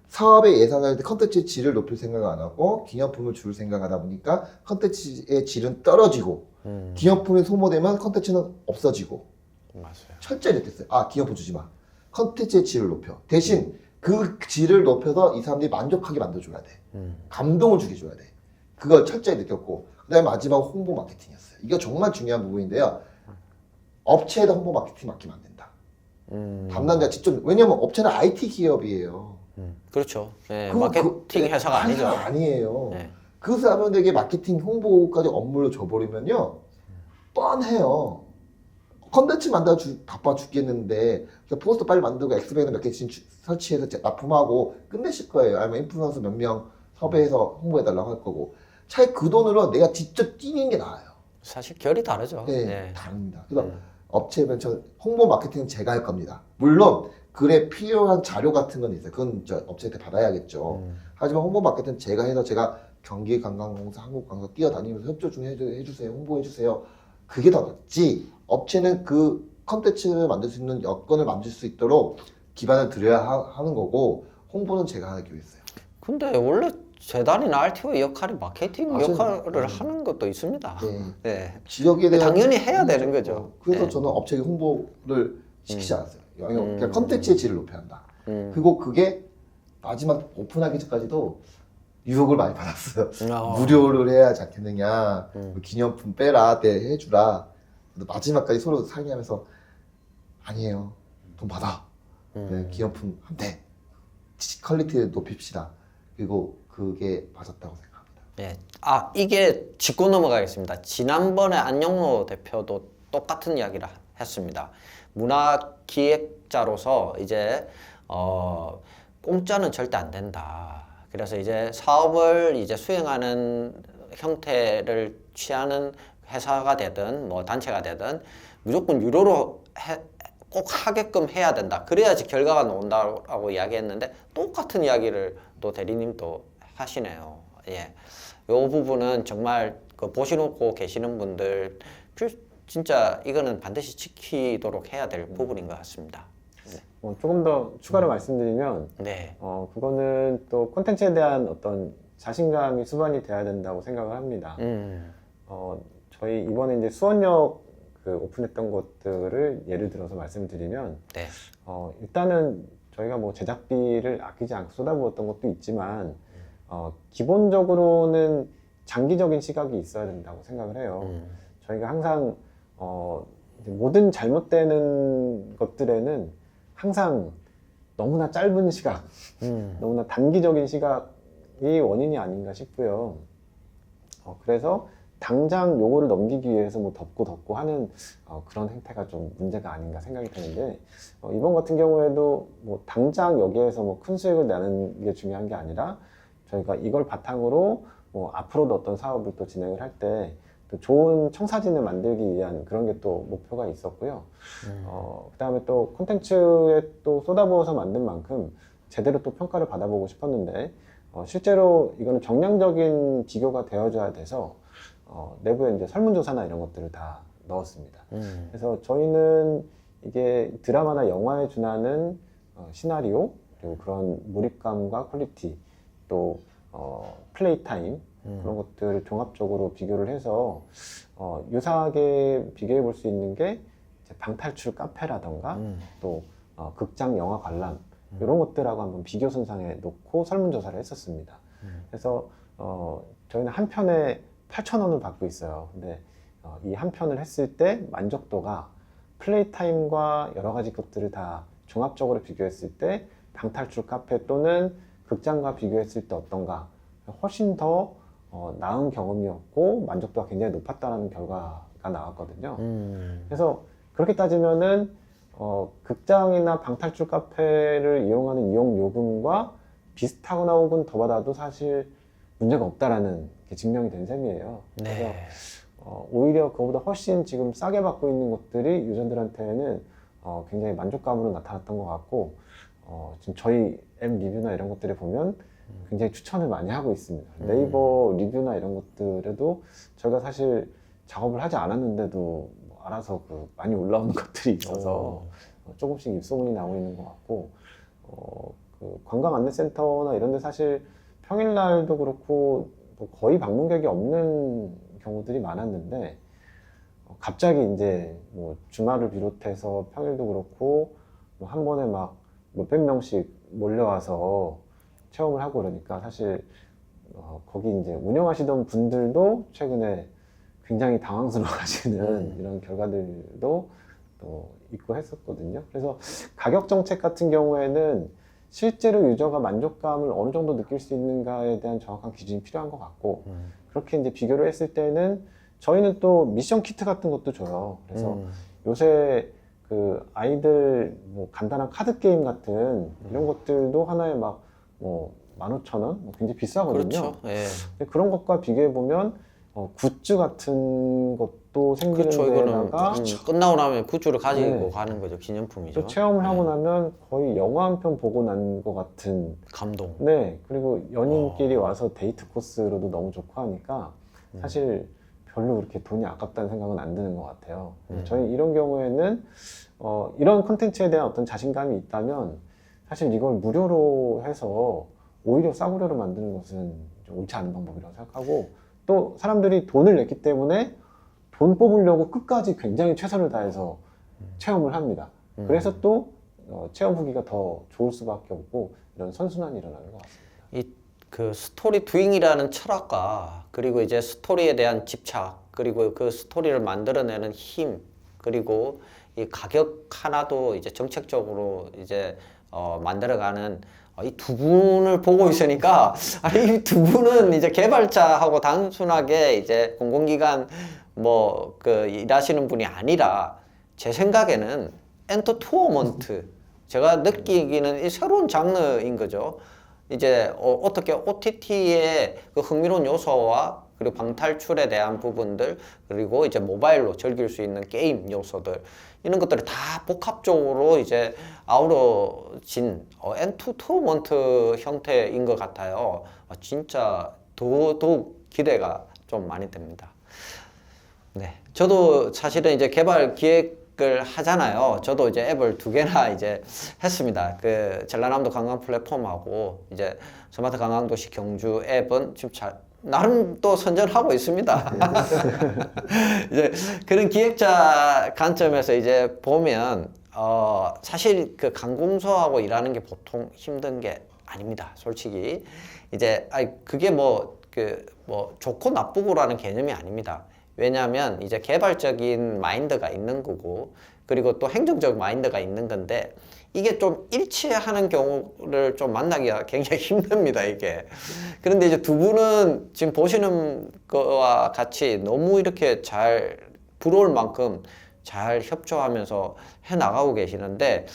사업에 예산할 때 컨텐츠의 질을 높일 생각을 안 하고 기념품을 줄 생각하다 보니까 컨텐츠의 질은 떨어지고, 기념품이 소모되면 컨텐츠는 없어지고. 맞아요. 철저히 느꼈어요. 기념품 주지 마. 컨텐츠의 질을 높여. 대신 그 질을 높여서 이 사람들이 만족하게 만들어줘야 돼. 감동을 주게 줘야 돼. 그걸 철저히 느꼈고, 그 다음에 마지막 홍보 마케팅이었어요. 이거 정말 중요한 부분인데요. 업체에다 홍보 마케팅 맡기면 안 된다. 담당자 직접, 왜냐면 업체는 IT 기업이에요. 그렇죠. 예, 그- 마케팅 회사가 아니죠. 아니에요. 네. 그 사람들에게 마케팅 홍보까지 업무를 줘버리면요 뻔해요. 컨텐츠 만들어 바빠 죽겠는데 포스터 빨리 만들고 엑스배너 몇 개씩 설치해서 납품하고 끝내실 거예요. 아니면 인플루언서 몇 명 섭외해서 홍보해달라고 할 거고 차라리 그 돈으로 내가 직접 뛰는 게 나아요. 사실 결이 다르죠. 네, 네. 다릅니다. 그래서 업체면 저 홍보 마케팅은 제가 할 겁니다. 물론 글에 필요한 자료 같은 건 있어요. 그건 저 업체한테 받아야겠죠. 하지만 홍보 마케팅은 제가 해서 제가 경기관광공사, 한국관광 뛰어다니면서 협조 좀 해주세요. 홍보해주세요. 그게 더 낫지. 업체는 그 컨텐츠를 만들 수 있는 여건을 만들 수 있도록 기반을 들여야 하는 거고 홍보는 제가 하기로 했어요. 근데 원래 재단이나 RTO의 역할이 마케팅 맞아요. 역할을 하는 것도 있습니다. 네. 네. 지역에 대한 당연히 해야 되는 거죠. 그래서 네. 저는 업체에 홍보를 시키지 않았어요. 그냥 음. 컨텐츠의 질을 높여야 한다. 그리고 그게 마지막 오픈하기 전까지도 유혹을 많이 받았어요. 무료를 해야지 않겠느냐. 기념품 빼라, 때 해주라. 근데 마지막까지 서로 상의하면서 아니에요. 돈 받아. 네, 기념품 한 대. 퀄리티를 높입시다. 그리고 그게 맞았다고 생각합니다. 네. 아, 이게 짚고 넘어가겠습니다. 지난번에 안영로 대표도 똑같은 이야기를 했습니다. 문화기획자로서 이제 공짜는 절대 안 된다. 그래서 이제 사업을 이제 수행하는 형태를 취하는 회사가 되든 뭐 단체가 되든 무조건 유료로 꼭 하게끔 해야 된다. 그래야지 결과가 나온다고 이야기했는데 똑같은 이야기를 또 대리님도 하시네요. 예, 요 부분은 정말 그 보시놓고 계시는 분들 진짜 이거는 반드시 지키도록 해야 될 부분인 것 같습니다. 조금 더 추가로 말씀드리면 네. 그거는 또 콘텐츠에 대한 어떤 자신감이 수반이 돼야 된다고 생각을 합니다. 저희 이번에 이제 수원역 그 오픈했던 것들을 예를 들어서 말씀을 드리면 네. 일단은 저희가 뭐 제작비를 아끼지 않고 쏟아부었던 것도 있지만 기본적으로는 장기적인 시각이 있어야 된다고 생각을 해요. 저희가 항상 모든 잘못되는 것들에는 항상 너무나 짧은 시각, 너무나 단기적인 시각이 원인이 아닌가 싶고요. 그래서 당장 요거를 넘기기 위해서 뭐 덮고 하는 그런 행태가 좀 문제가 아닌가 생각이 드는데 이번 같은 경우에도 뭐 당장 여기에서 뭐 큰 수익을 내는 게 중요한 게 아니라 저희가 이걸 바탕으로 뭐 앞으로도 어떤 사업을 또 진행을 할 때 또 좋은 청사진을 만들기 위한 그런 게 또 목표가 있었고요. 그 다음에 또 콘텐츠에 또 쏟아부어서 만든 만큼 제대로 또 평가를 받아보고 싶었는데 실제로 이거는 정량적인 비교가 되어줘야 돼서 내부에 이제 설문조사나 이런 것들을 다 넣었습니다. 그래서 저희는 이게 드라마나 영화에 준하는 시나리오 그리고 그런 몰입감과 퀄리티 또 플레이 타임 그런 것들을 종합적으로 비교를 해서 유사하게 비교해 볼 수 있는 게 이제 방탈출 카페라던가 또 극장 영화 관람 이런 것들하고 한번 비교 선상에 놓고 설문조사를 했었습니다. 그래서 저희는 한 편에 8,000원을 받고 있어요. 근데 이 한 편을 했을 때 만족도가 플레이 타임과 여러 가지 것들을 다 종합적으로 비교했을 때 방탈출 카페 또는 극장과 비교했을 때 어떤가 훨씬 더 나은 경험이었고 만족도가 굉장히 높았다는 결과가 나왔거든요. 그래서 그렇게 따지면은 극장이나 방탈출 카페를 이용하는 이용 요금과 비슷하거나 혹은 더 받아도 사실 문제가 없다라는 게 증명이 된 셈이에요. 그래서 네. 오히려 그거보다 훨씬 지금 싸게 받고 있는 것들이 유저들한테는 굉장히 만족감으로 나타났던 것 같고 지금 저희 앱 리뷰나 이런 것들을 보면 굉장히 추천을 많이 하고 있습니다. 네이버 리뷰나 이런 것들에도 저희가 사실 작업을 하지 않았는데도 뭐 알아서 많이 올라오는 것들이 있어서 조금씩 입소문이 나오고 있는 것 같고 그 관광 안내센터나 이런 데 사실 평일날도 그렇고 뭐 거의 방문객이 없는 경우들이 많았는데 갑자기 이제 뭐 주말을 비롯해서 평일도 그렇고 뭐 한 번에 막 몇백 명씩 몰려와서 체험을 하고 그러니까 사실 거기 이제 운영하시던 분들도 최근에 굉장히 당황스러워 하시는 이런 결과들도 또 있고 했었거든요. 그래서 가격 정책 같은 경우에는 실제로 유저가 만족감을 어느 정도 느낄 수 있는가에 대한 정확한 기준이 필요한 것 같고 그렇게 이제 비교를 했을 때는 저희는 또 미션 키트 같은 것도 줘요. 그래서 요새 그 아이들 뭐 간단한 카드 게임 같은 이런 것들도 하나에 막 뭐 15,000원? 뭐 굉장히 비싸거든요. 그렇죠. 예. 근데 그런 것과 비교해 보면 굿즈 같은 것도 생기는 그렇죠. 이거는 데다가 끝나고 나면 굿즈를 가지고 네. 가는 거죠. 기념품이죠. 또 체험을 네. 하고 나면 거의 영화 한 편 보고 난 것 같은 감동. 네 그리고 연인끼리 와서 데이트 코스로도 너무 좋고 하니까 사실 별로 그렇게 돈이 아깝다는 생각은 안 드는 것 같아요. 저희 이런 경우에는 이런 콘텐츠에 대한 어떤 자신감이 있다면 사실 이걸 무료로 해서 오히려 싸구려로 만드는 것은 좀 옳지 않은 방법이라고 생각하고 또 사람들이 돈을 냈기 때문에 돈 뽑으려고 끝까지 굉장히 최선을 다해서 체험을 합니다. 그래서 또 체험 후기가 더 좋을 수밖에 없고 이런 선순환이 일어나는 것 같습니다. 그 스토리 두잉이라는 철학과 그리고 이제 스토리에 대한 집착 그리고 그 스토리를 만들어내는 힘 그리고 이 가격 하나도 이제 정책적으로 이제 만들어가는 이 두 분을 보고 있으니까 아니 이 두 분은 이제 개발자하고 단순하게 이제 공공기관 뭐 그 일하시는 분이 아니라 제 생각에는 엔터테인먼트 제가 느끼기는 이 새로운 장르인 거죠. 이제 어떻게 OTT의 그 흥미로운 요소와 그리고 방탈출에 대한 부분들 그리고 이제 모바일로 즐길 수 있는 게임 요소들 이런 것들이 다 복합적으로 이제 아우러진 엔터테인먼트 형태인 것 같아요. 진짜 더욱 기대가 좀 많이 됩니다. 네, 저도 사실은 이제 개발 기획을 하잖아요. 저도 이제 앱을 2개나 이제 했습니다. 그 전라남도 관광 플랫폼하고 이제 스마트 관광도시 경주 앱은 지금 나름 또 선전하고 있습니다. 이제 그런 기획자 관점에서 이제 보면 사실 그 관공서하고 일하는 게 보통 힘든 게 아닙니다. 솔직히 이제 그게 뭐 좋고 나쁘고라는 개념이 아닙니다. 왜냐하면 이제 개발적인 마인드가 있는 거고 그리고 또 행정적 마인드가 있는 건데 이게 좀 일치하는 경우를 좀 만나기가 굉장히 힘듭니다, 이게. 그런데 이제 두 분은 지금 보시는 거와 같이 너무 이렇게 잘 부러울 만큼 잘 협조하면서 해 나가고 계시는데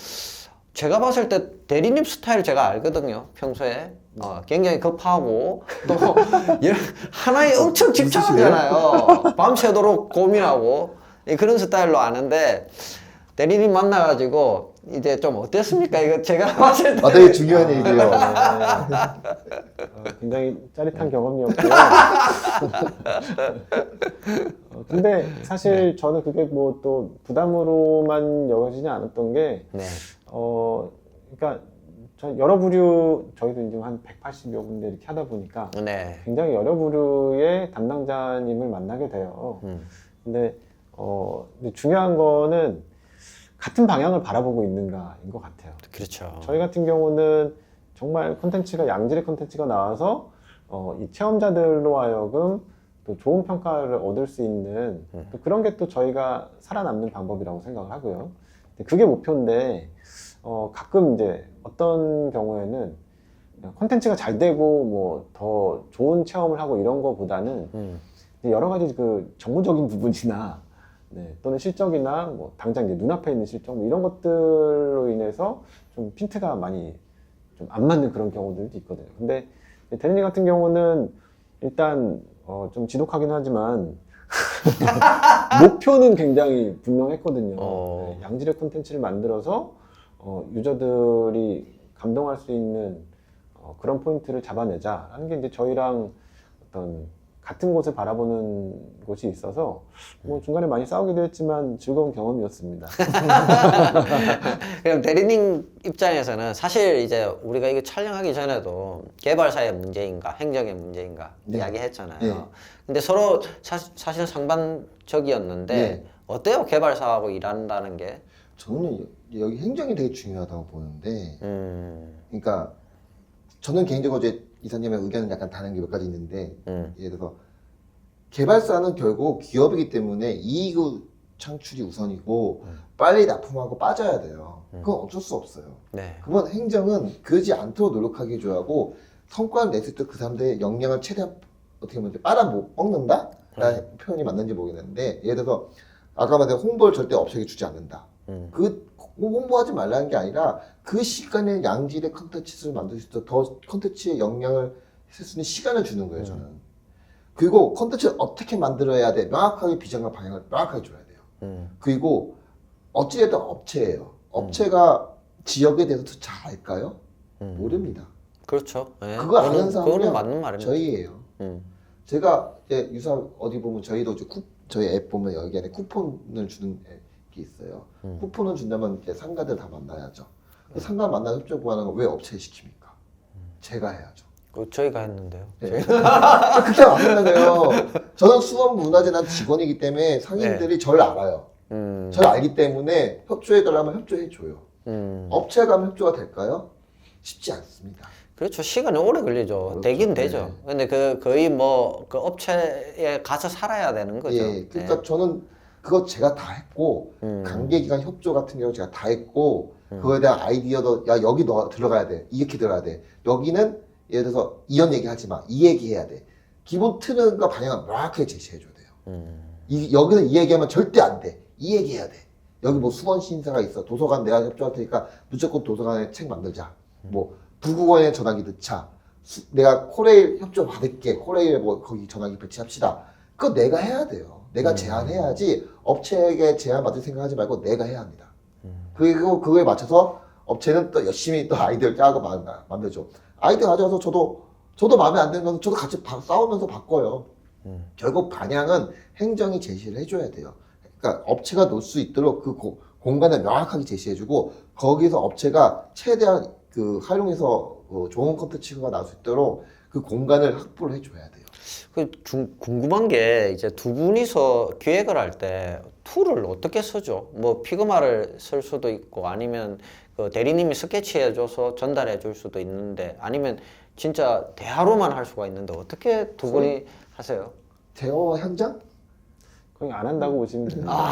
제가 봤을 때 대리님 스타일 제가 알거든요, 평소에. 굉장히 급하고 또 하나에 엄청 집착하잖아요. 밤새도록 고민하고 그런 스타일로 아는데 대리님 만나가지고 이제 좀 어땠습니까? 이거 제가 봤을 때 되게 중요한 얘기예요. 굉장히 짜릿한 경험이었고요. 근데 사실 저는 그게 뭐 또 부담으로만 여겨지지 않았던 게 네. 그러니까 여러 부류 저희도 이제 한 180여 군데 이렇게 하다 보니까 네. 굉장히 여러 부류의 담당자님을 만나게 돼요. 근데 중요한 거는 같은 방향을 바라보고 있는가인 것 같아요. 그렇죠. 저희 같은 경우는 정말 콘텐츠가 양질의 콘텐츠가 나와서 이 체험자들로 하여금 또 좋은 평가를 얻을 수 있는 또 그런 게 또 저희가 살아남는 방법이라고 생각을 하고요. 그게 목표인데 가끔 이제 어떤 경우에는 콘텐츠가 잘 되고 뭐 더 좋은 체험을 하고 이런 거보다는 여러 가지 그 정보적인 부분이나 네, 또는 실적이나 뭐 당장 이제 눈앞에 있는 실적 뭐 이런 것들로 인해서 좀 핀트가 많이 좀 안 맞는 그런 경우들도 있거든요. 근데 대리님 같은 경우는 일단 좀 지독하긴 하지만 목표는 굉장히 분명했거든요. 네, 양질의 콘텐츠를 만들어서 유저들이 감동할 수 있는 그런 포인트를 잡아내자라는 게 이제 저희랑 어떤 같은 곳을 바라보는 곳이 있어서 뭐 중간에 많이 싸우기도 했지만 즐거운 경험이었습니다. 그럼 대리님 입장에서는 사실 이제 우리가 이거 촬영하기 전에도 개발사의 문제인가 행정의 문제인가 네. 이야기했잖아요. 네. 근데 서로 사실 상반적이었는데 네. 어때요? 개발사하고 일한다는 게? 저는 여기 행정이 되게 중요하다고 보는데, 그러니까 저는 개인적으로 이제 이사님의 의견은 약간 다른 게 몇 가지 있는데, 예를 들어서 개발사는 결국 기업이기 때문에 이익을 창출이 우선이고 빨리 납품하고 빠져야 돼요. 그건 어쩔 수 없어요. 네. 그건 행정은 그러지 않도록 노력하게 해줘야 하고 성과를 냈을 때 그 사람들의 역량을 최대한 어떻게 보면 빨아먹는다? 라는 표현이 맞는지 모르겠는데 예를 들어서 아까 말한 홍보를 절대 업체에게 주지 않는다. 그 홍보하지 말라는 게 아니라 그 시간에 양질의 컨텐츠를 만들 수 있도록 더 컨텐츠의 역량을 쓸 수 있는 시간을 주는 거예요, 저는. 그리고 컨텐츠를 어떻게 만들어야 돼? 명확하게 비전과 방향을 명확하게 줘야 돼요. 그리고 어찌됐든 업체예요. 업체가 지역에 대해서 더 잘 알까요? 모릅니다. 그렇죠. 네. 그거 아는 그거는 사람은 맞는 말입니다. 저희예요. 제가 이제 유사 어디 보면 저희도 이제 저희 앱 보면 여기 안에 쿠폰을 주는 앱이 있어요. 쿠폰을 준다면 이제 상가들 다 만나야죠. 그 상가 만나 협조 구하는 거 왜 업체에 시킵니까? 제가 해야죠. 저희가 했는데요. 네. 그렇게 안 한다고요. 저는 수원문화재단 직원이기 때문에 상인들이 저를 알아요. 저를 알기 때문에 협조해달라면 협조해줘요. 업체 가면 협조가 될까요? 쉽지 않습니다. 그렇죠. 시간이 오래 걸리죠. 그렇죠. 되긴 되죠. 네. 근데 거의 뭐 그 업체에 가서 살아야 되는 거죠. 예, 그러니까 저는 그거 제가 다 했고 관계기관 협조 같은 경우 제가 다 했고 그거에 대한 아이디어도 야 여기 너 들어가야 돼 이렇게 들어가야 돼 여기는 예를 들어서 이런 얘기 하지 마 이 얘기 해야 돼 기본 틀과 방향을 명확하게 제시해 줘야 돼요. 여기는 이 얘기하면 절대 안 돼 이 얘기 해야 돼 여기 뭐 수원 신사가 있어 도서관 내가 협조할 테니까 무조건 도서관에 책 만들자 뭐 부국원에 전화기 넣자 내가 코레일 협조 받을게 코레일 뭐 거기 전화기 배치합시다 그거 내가 해야 돼요. 내가 제안해야지 업체에게 제안 받을 생각하지 말고 내가 해야 합니다. 그리고 그거에 맞춰서 업체는 또 열심히 또 아이디어를 짜고 만들죠. 아이디어 가져와서 저도 마음에 안 드는 건 저도 같이 싸우면서 바꿔요. 결국 방향은 행정이 제시를 해줘야 돼요. 그러니까 업체가 놓을 수 있도록 그 공간을 명확하게 제시해주고 거기서 업체가 최대한 그 활용해서 좋은 컨텐츠가 나올 수 있도록 그 공간을 확보를 해줘야 돼요. 궁금한 게 이제 두 분이서 기획을 할 때 툴을 어떻게 쓰죠? 뭐 피그마를 쓸 수도 있고 아니면 그 대리님이 스케치해줘서 전달해 줄 수도 있는데 아니면 진짜 대화로만 할 수가 있는데 어떻게 두 분이 하세요? 대화 현장? 거의 안 한다고 보시면 됩니다.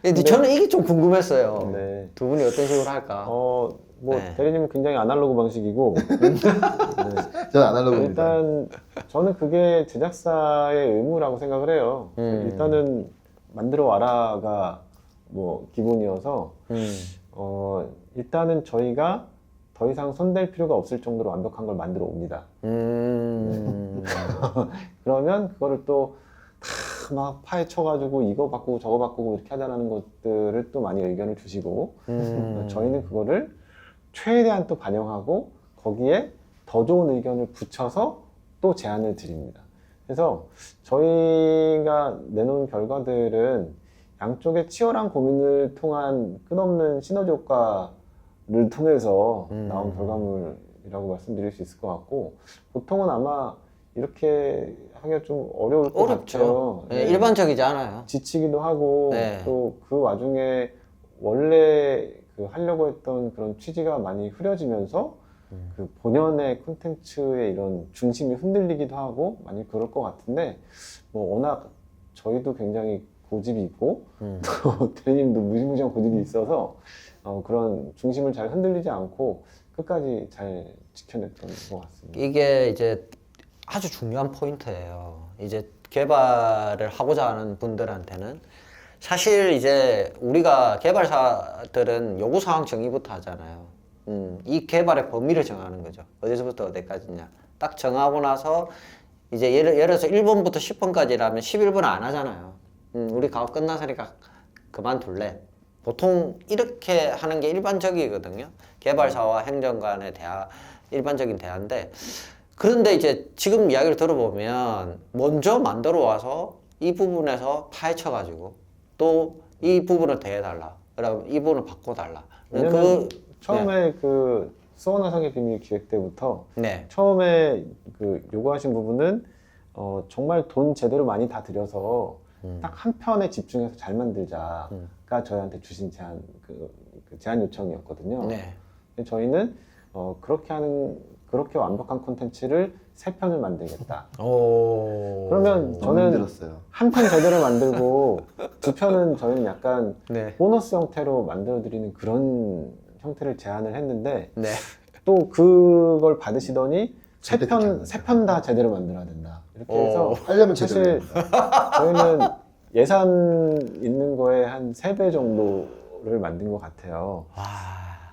근데 저는 이게 좀 궁금했어요. 네. 두 분이 어떤 식으로 할까? 뭐 네. 대리님은 굉장히 아날로그 방식이고 저는 아날로그입니다. 일단 저는 그게 제작사의 의무라고 생각을 해요. 일단은 만들어 와라가 뭐 기본이어서 일단은 저희가 더 이상 손댈 필요가 없을 정도로 완벽한 걸 만들어 옵니다. 그러면 그거를 또 다 막 파헤쳐가지고 이거 바꾸고 저거 바꾸고 이렇게 하자는 것들을 또 많이 의견을 주시고 저희는 그거를 최대한 또 반영하고 거기에 더 좋은 의견을 붙여서 또 제안을 드립니다. 그래서 저희가 내놓은 결과들은 양쪽의 치열한 고민을 통한 끝없는 시너지 효과를 통해서 나온 결과물이라고 말씀드릴 수 있을 것 같고 보통은 아마 이렇게 하기가 좀 어려울 것 같아요. 네, 일반적이지 않아요. 지치기도 하고 네. 또 그 와중에 원래 그 하려고 했던 그런 취지가 많이 흐려지면서 그 본연의 콘텐츠의 이런 중심이 흔들리기도 하고 많이 그럴 것 같은데 뭐 워낙 저희도 굉장히 고집이 있고 또 대리님도 무지무지한 고집이 있어서 그런 중심을 잘 흔들리지 않고 끝까지 잘 지켜냈던 것 같습니다. 이게 이제 아주 중요한 포인트예요. 이제 개발을 하고자 하는 분들한테는 사실 이제 우리가 개발사들은 요구사항 정의부터 하잖아요. 이 개발의 범위를 정하는 거죠. 어디서부터 어디까지냐. 딱 정하고 나서 이제 예를 들어서 1번부터 10번까지라면 11번 안 하잖아요. 우리 가업 끝나서니까 그만둘래. 보통 이렇게 하는 게 일반적이거든요. 개발사와 행정 간의 대화, 일반적인 대화인데 그런데 이제 지금 이야기를 들어보면 먼저 만들어 와서 이 부분에서 파헤쳐가지고 또 이 부분을 더해달라. 그럼 이 부분을 바꿔달라. 왜냐면 처음에 그 수원화성의 비밀 기획 때부터 네. 처음에 그 요구하신 부분은 정말 돈 제대로 많이 다 들여서 딱 한 편에 집중해서 잘 만들자가 저희한테 주신 제안 그 제안 요청이었거든요. 네. 근데 저희는 그렇게 완벽한 콘텐츠를 3편을 만들겠다. 오. 그러면 너무 저는 힘들었어요. 한 편 제대로 만들고 2편은 저희는 약간 네. 보너스 형태로 만들어드리는 그런 형태를 제안을 했는데 네. 또 그걸 받으시더니 절대 그렇게 안 세 편 다 제대로 만들어야 된다. 이렇게 해서 오. 하려면 제대로 사실 해야 저희는 예산 있는 거에 한 3배 정도를 만든 것 같아요. 와.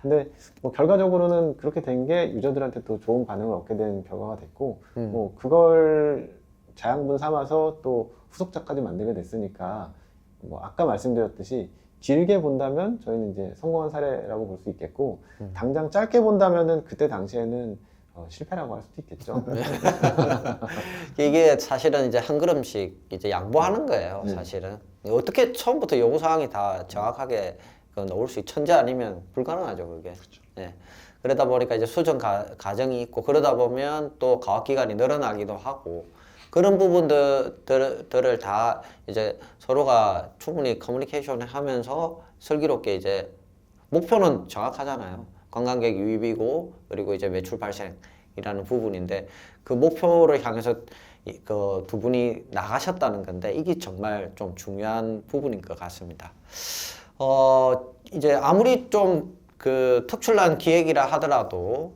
근데 뭐 결과적으로는 그렇게 된 게 유저들한테 또 좋은 반응을 얻게 된 결과가 됐고 뭐 그걸 자양분 삼아서 또 후속작까지 만들게 됐으니까 뭐 아까 말씀드렸듯이 길게 본다면 저희는 이제 성공한 사례라고 볼 수 있겠고 당장 짧게 본다면은 그때 당시에는 실패라고 할 수도 있겠죠. 이게 사실은 이제 한 걸음씩 이제 양보하는 거예요. 네. 사실은 어떻게 처음부터 요구 사항이 다 정확하게 그 넣을 수 천재 아니면 불가능하죠, 그게. 예. 그러다 보니까 이제 수정 과정이 있고 그러다 보면 또 가업 기간이 늘어나기도 하고 그런 부분들을 다 이제 서로가 충분히 커뮤니케이션을 하면서 슬기롭게 이제 목표는 정확하잖아요. 관광객 유입이고 그리고 이제 매출 발생이라는 부분인데 그 목표를 향해서 그 두 분이 나가셨다는 건데 이게 정말 좀 중요한 부분인 것 같습니다. 이제 아무리 좀 그 특출난 기획이라 하더라도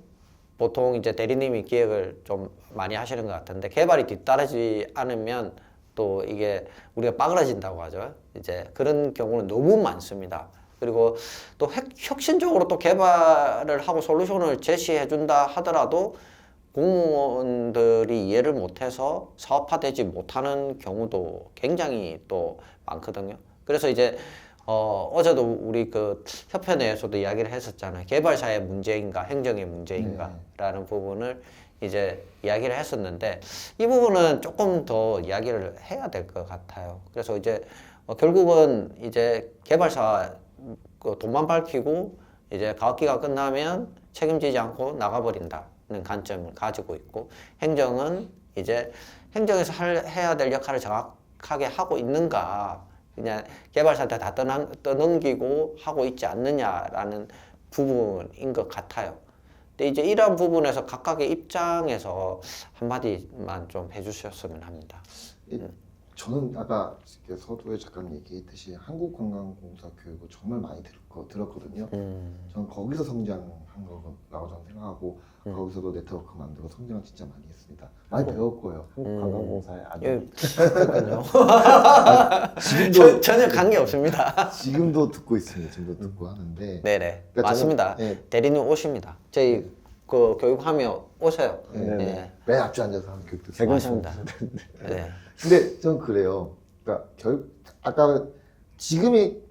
보통 이제 대리님이 기획을 좀 많이 하시는 것 같은데 개발이 뒤따르지 않으면 또 이게 우리가 빠그러진다고 하죠. 이제 그런 경우는 너무 많습니다. 그리고 또 혁신적으로 또 개발을 하고 솔루션을 제시해 준다 하더라도 공무원들이 이해를 못해서 사업화되지 못하는 경우도 굉장히 또 많거든요. 그래서 이제 어제도 우리 그 협회 내에서도 이야기를 했었잖아요. 개발사의 문제인가 행정의 문제인가라는 부분을 이제 이야기를 했었는데 이 부분은 조금 더 이야기를 해야 될 것 같아요. 그래서 이제 결국은 이제 개발사 그 돈만 밝히고 이제 가업기가 끝나면 책임지지 않고 나가버린다는 관점을 가지고 있고 행정은 이제 행정에서 해야 될 역할을 정확하게 하고 있는가 그냥 개발사한테 다 떠넘기고 하고 있지 않느냐라는 부분인 것 같아요. 근데 이제 이러한 부분에서 각각의 입장에서 한마디만 좀 해주셨으면 합니다. 저는 아까 서두에 잠깐 얘기했듯이 한국관광공사 교육을 정말 많이 들었거든요. 저는 거기서 성장한 거라고 저는 생각하고 거기서도 네트워크 만들고 성장을 진짜 많이 했습니다. 많이 배웠고요. 한국관광공사의 아들. 예, 그렇군요. 지금도 전혀 관계 없습니다. 지금도 듣고 있습니다. 지금도 듣고 하는데. 네네 그러니까 맞습니다. 저는, 네. 대리님 오십니다. 저희 그 교육하면 오세요. 네네. 예. 맨 앞줄 앉아서 하는 교육 듣습니다. 맞습니다. 네. 근데 저는 그래요. 그러니까 아까 지금이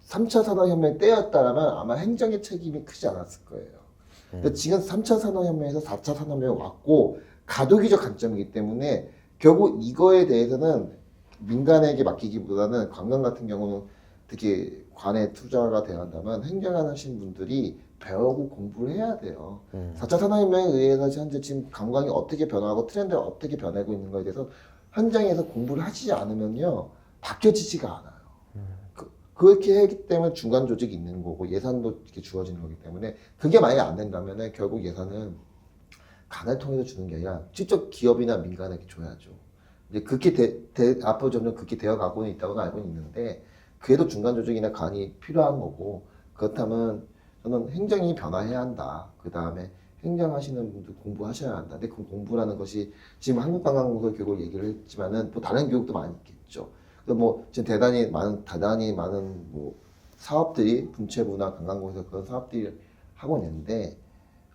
3차 산업혁명 때였다면 아마 행정의 책임이 크지 않았을 거예요. 근데 지금 3차 산업혁명에서 4차 산업혁명 왔고 가도기적 관점이기 때문에 결국 이거에 대해서는 민간에게 맡기기보다는 관광 같은 경우는 특히 관에 투자가 돼야 한다면 행정하시는 분들이 배우고 공부를 해야 돼요. 4차 산업혁명에 의해서 현재 지금 관광이 어떻게 변화하고 트렌드가 어떻게 변하고 있는 거에 대해서 현장에서 공부를 하시지 않으면요 바뀌어지지가 않아요. 그렇게 하기 때문에 중간 조직이 있는 거고 예산도 이렇게 주어지는 거기 때문에 그게 만약에 안 된다면은 결국 예산은 간을 통해서 주는 게 아니라 직접 기업이나 민간에게 줘야죠. 이제 그렇게 앞으로 점점 그렇게 되어 가고는 있다고는 알고 있는데 그래도 중간 조직이나 간이 필요한 거고 그렇다면 저는 행정이 변화해야 한다. 그 다음에 행정하시는 분들 공부하셔야 한다. 근데 그 공부라는 것이 지금 한국관광공사 교육을 얘기를 했지만은 또 다른 교육도 많이 있겠죠. 뭐 지금 대단히 많은 뭐 사업들이 분체부나 관광공사 그런 사업들이 하고 있는데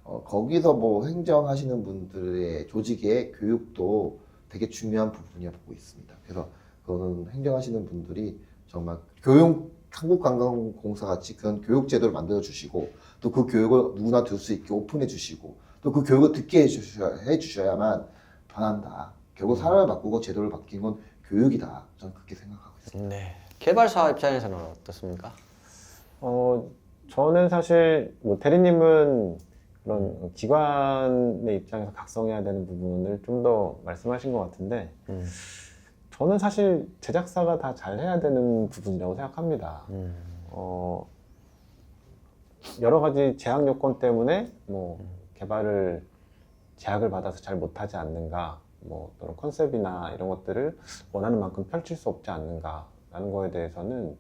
거기서 뭐 행정하시는 분들의 조직의 교육도 되게 중요한 부분이라 보고 있습니다. 그래서 그거는 행정하시는 분들이 정말 한국관광공사 같이 그런 교육 제도를 만들어 주시고 또 그 교육을 누구나 들 수 있게 오픈해 주시고 또 그 교육을 듣게 해 주셔야만 변한다. 결국 사람을 바꾸고 제도를 바뀐 건 교육이다. 저는 그렇게 생각하고 있습니다. 네. 개발사 입장에서는 어떻습니까? 저는 사실 뭐 대리님은 그런 기관의 입장에서 각성해야 되는 부분을 좀 더 말씀하신 것 같은데 저는 사실 제작사가 다 잘해야 되는 부분이라고 생각합니다. 여러 가지 제약 요건 때문에 뭐 개발을 제약을 받아서 잘 못하지 않는가, 뭐 또는 컨셉이나 이런 것들을 원하는 만큼 펼칠 수 없지 않는가라는 거에 대해서는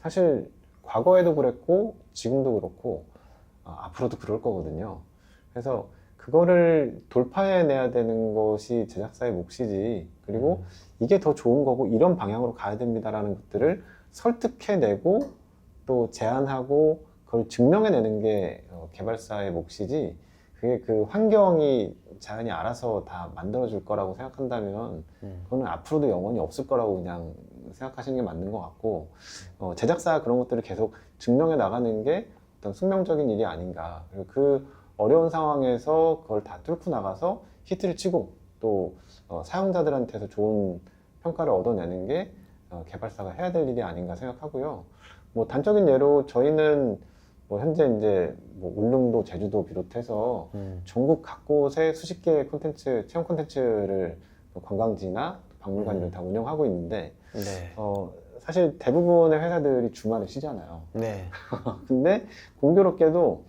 사실 과거에도 그랬고 지금도 그렇고 앞으로도 그럴 거거든요. 그래서 그거를 돌파해내야 되는 것이 제작사의 몫이지, 그리고 이게 더 좋은 거고 이런 방향으로 가야 됩니다라는 것들을 설득해내고 또 제안하고 그걸 증명해내는 게 개발사의 몫이지, 그게 그 환경이 자연히 알아서 다 만들어줄 거라고 생각한다면 그거는 앞으로도 영원히 없을 거라고 그냥 생각하시는 게 맞는 것 같고, 제작사가 그런 것들을 계속 증명해 나가는 게 어떤 숙명적인 일이 아닌가. 그리고 그 어려운 상황에서 그걸 다 뚫고 나가서 히트를 치고 또 사용자들한테서 좋은 평가를 얻어내는 게 개발사가 해야 될 일이 아닌가 생각하고요. 뭐 단적인 예로 저희는 뭐 현재 이제 뭐 울릉도, 제주도 비롯해서 전국 각곳에 수십 개의 콘텐츠, 체험 콘텐츠를 관광지나 박물관을 다 운영하고 있는데, 네. 사실 대부분의 회사들이 주말에 쉬잖아요. 네. 근데 공교롭게도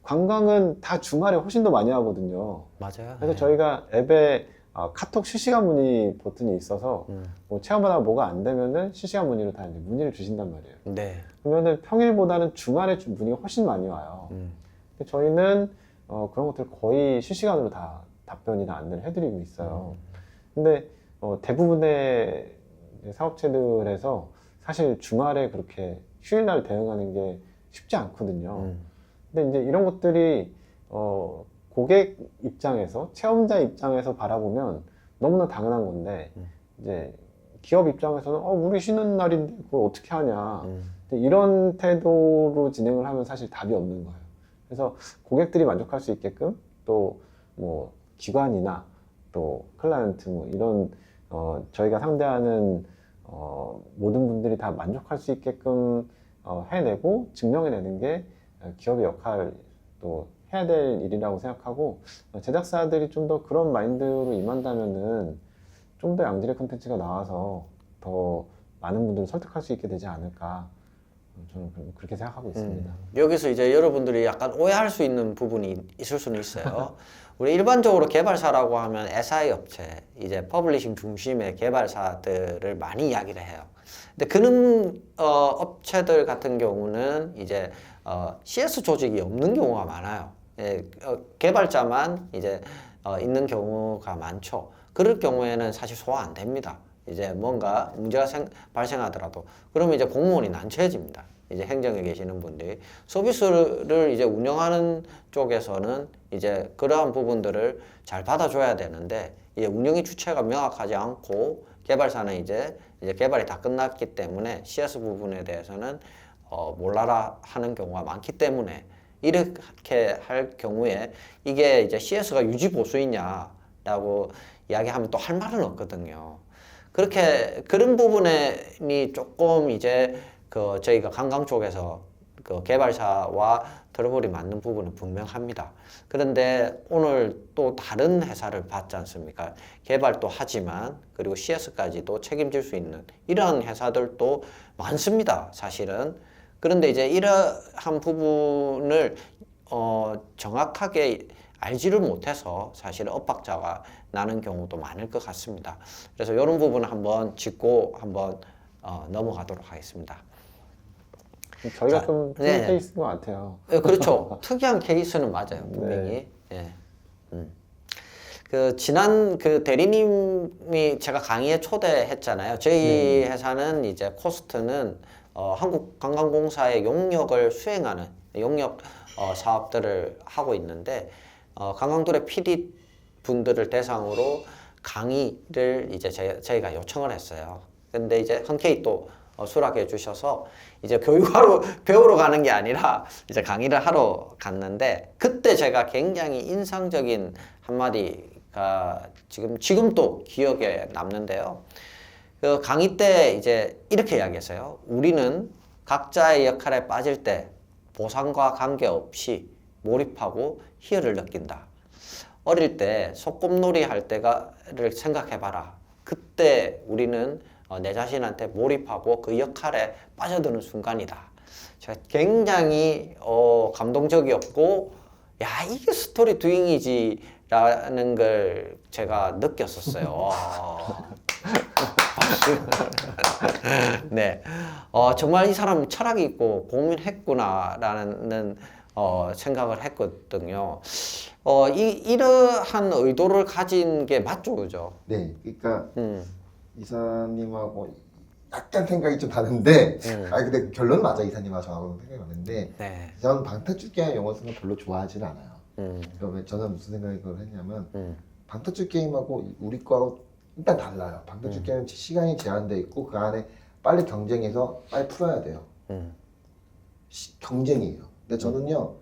관광은 다 주말에 훨씬 더 많이 하거든요. 맞아요. 그래서 네. 저희가 앱에 카톡 실시간 문의 버튼이 있어서 뭐 체험하다가 뭐가 안 되면은 실시간 문의로 다 이제 문의를 주신단 말이에요. 네. 그러면은 평일보다는 주말에 문의가 훨씬 많이 와요. 근데 저희는 그런 것들 거의 실시간으로 다 답변이나 안내를 해드리고 있어요. 근데 대부분의 사업체들에서 사실 주말에 그렇게 휴일날 대응하는 게 쉽지 않거든요. 근데 이제 이런 것들이 고객 입장에서, 체험자 입장에서 바라보면 너무나 당연한 건데, 이제 기업 입장에서는 우리 쉬는 날인데 그걸 어떻게 하냐. 근데 이런 태도로 진행을 하면 사실 답이 없는 거예요. 그래서 고객들이 만족할 수 있게끔 또 뭐 기관이나 또 클라이언트 뭐 이런 저희가 상대하는 모든 분들이 다 만족할 수 있게끔 해내고 증명해내는 게 기업의 역할, 또 해야 될 일이라고 생각하고, 제작사들이 좀 더 그런 마인드로 임한다면은 좀 더 양질의 콘텐츠가 나와서 더 많은 분들을 설득할 수 있게 되지 않을까, 저는 그렇게 생각하고 있습니다. 여기서 이제 여러분들이 약간 오해할 수 있는 부분이 있을 수는 있어요. 우리 일반적으로 개발사라고 하면 SI 업체, 이제 퍼블리싱 중심의 개발사들을 많이 이야기를 해요. 근데 그런 업체들 같은 경우는 이제 CS 조직이 없는 경우가 많아요. 예, 개발자만 이제 있는 경우가 많죠. 그럴 경우에는 사실 소화 안 됩니다. 이제 뭔가 문제가 발생하더라도 그러면 이제 공무원이 난처해집니다. 이제 행정에 계시는 분들이 서비스를 이제 운영하는 쪽에서는 이제 그러한 부분들을 잘 받아줘야 되는데, 이제 운영의 주체가 명확하지 않고 개발사는 이제 개발이 다 끝났기 때문에 CS 부분에 대해서는 몰라라 하는 경우가 많기 때문에, 이렇게 할 경우에 이게 이제 CS가 유지 보수이냐라고 이야기하면 또 할 말은 없거든요. 그런 부분이 조금 이제 저희가 관광 쪽에서 그 개발사와 트러블이 맞는 부분은 분명합니다. 그런데 오늘 또 다른 회사를 봤지 않습니까? 개발도 하지만 그리고 CS까지도 책임질 수 있는 이러한 회사들도 많습니다, 사실은. 그런데 이제 이러한 부분을 정확하게 알지를 못해서 사실 엇박자가 나는 경우도 많을 것 같습니다. 그래서 이런 부분을 한번 짚고 한번 넘어가도록 하겠습니다. 저희가 자, 좀 특이한 네. 케이스인 것 같아요. 그렇죠. 특이한 케이스는 맞아요, 분명히. 예. 지난 대리님이 제가 강의에 초대했잖아요. 저희 회사는 이제 코스트는 한국관광공사의 용역을 수행하는 용역 사업들을 하고 있는데, 관광도래 PD 분들을 대상으로 강의를 이제 저희가 요청을 했어요. 근데 이제 흔쾌히 또 수락해 주셔서 이제 교육하러 배우러 가는 게 아니라 이제 강의를 하러 갔는데, 그때 제가 굉장히 인상적인 한마디가 지금도 기억에 남는데요. 그 강의 때 이제 이렇게 이야기했어요. 우리는 각자의 역할에 빠질 때 보상과 관계없이 몰입하고 희열을 느낀다. 어릴 때 소꿉놀이 할 때를 생각해봐라. 그때 우리는 내 자신한테 몰입하고 그 역할에 빠져드는 순간이다. 제가 굉장히 감동적이었고, 야, 이게 스토리 두잉이지라는 걸 제가 느꼈었어요. 네, 정말 이 사람 철학이 있고 고민했구나라는 생각을 했거든요. 이러한 의도를 가진 게 맞죠, 그죠? 네, 그러니까 이사님하고 약간 생각이 좀 다른데, 근데 결론은 맞아. 이사님하고 저하고는 생각이 맞는데, 네. 저는 방탈출게임 영어 쓰는 거 별로 좋아하지는 않아요. 그러면 저는 무슨 생각을 했냐면, 방탈출 게임하고 우리 거하고 일단 달라요. 방탈출 게임은 시간이 제한돼 있고 그 안에 빨리 경쟁해서 빨리 풀어야 돼요. 경쟁이에요. 근데 저는요,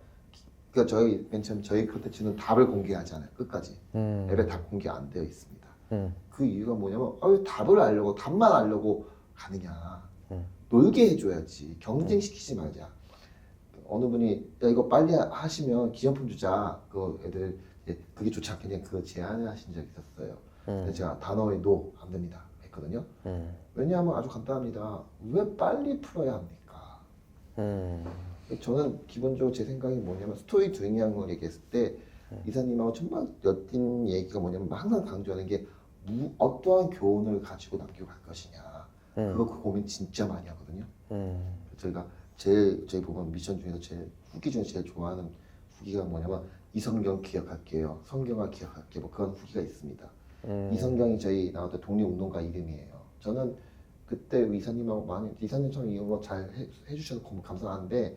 그러니까 저희 맨 처음 저희 컨텐츠는 답을 공개하지 않아요. 끝까지 앱에 답 공개 안 되어 있습니다. 그 이유가 뭐냐면, 왜 답을 알려고 답만 알려고 가느냐. 놀게 해줘야지. 경쟁시키지 말자. 어느 분이 야 이거 빨리 하시면 기념품 주자. 그 애들 그게 좋지 않겠냐 그 제안을 하신 적이 있었어요. 근데 제가 단어에 노 안 됩니다 했거든요. 왜냐하면 아주 간단합니다. 왜 빨리 풀어야 합니까? 저는 기본적으로 제 생각이 뭐냐면 스토리 두잉이라는 걸 얘기했을 때 이사님하고 정말 엿띤 얘기가 뭐냐면 항상 강조하는 게 어떠한 교훈을 가지고 남기고 갈 것이냐. 그 고민 진짜 많이 하거든요. 저희가 저희 보면 미션 중에서 제일 후기 중에 제일 좋아하는 후기가 뭐냐면 이성경 기억할게요. 성경아 기억할게요. 뭐 그런 후기가 있습니다. 이성경이 저희 나왔던 독립운동가 이름이에요. 저는 그때 이사님하고 많이 이사님처럼 이런 거 잘 해주셔서 너무 감사한데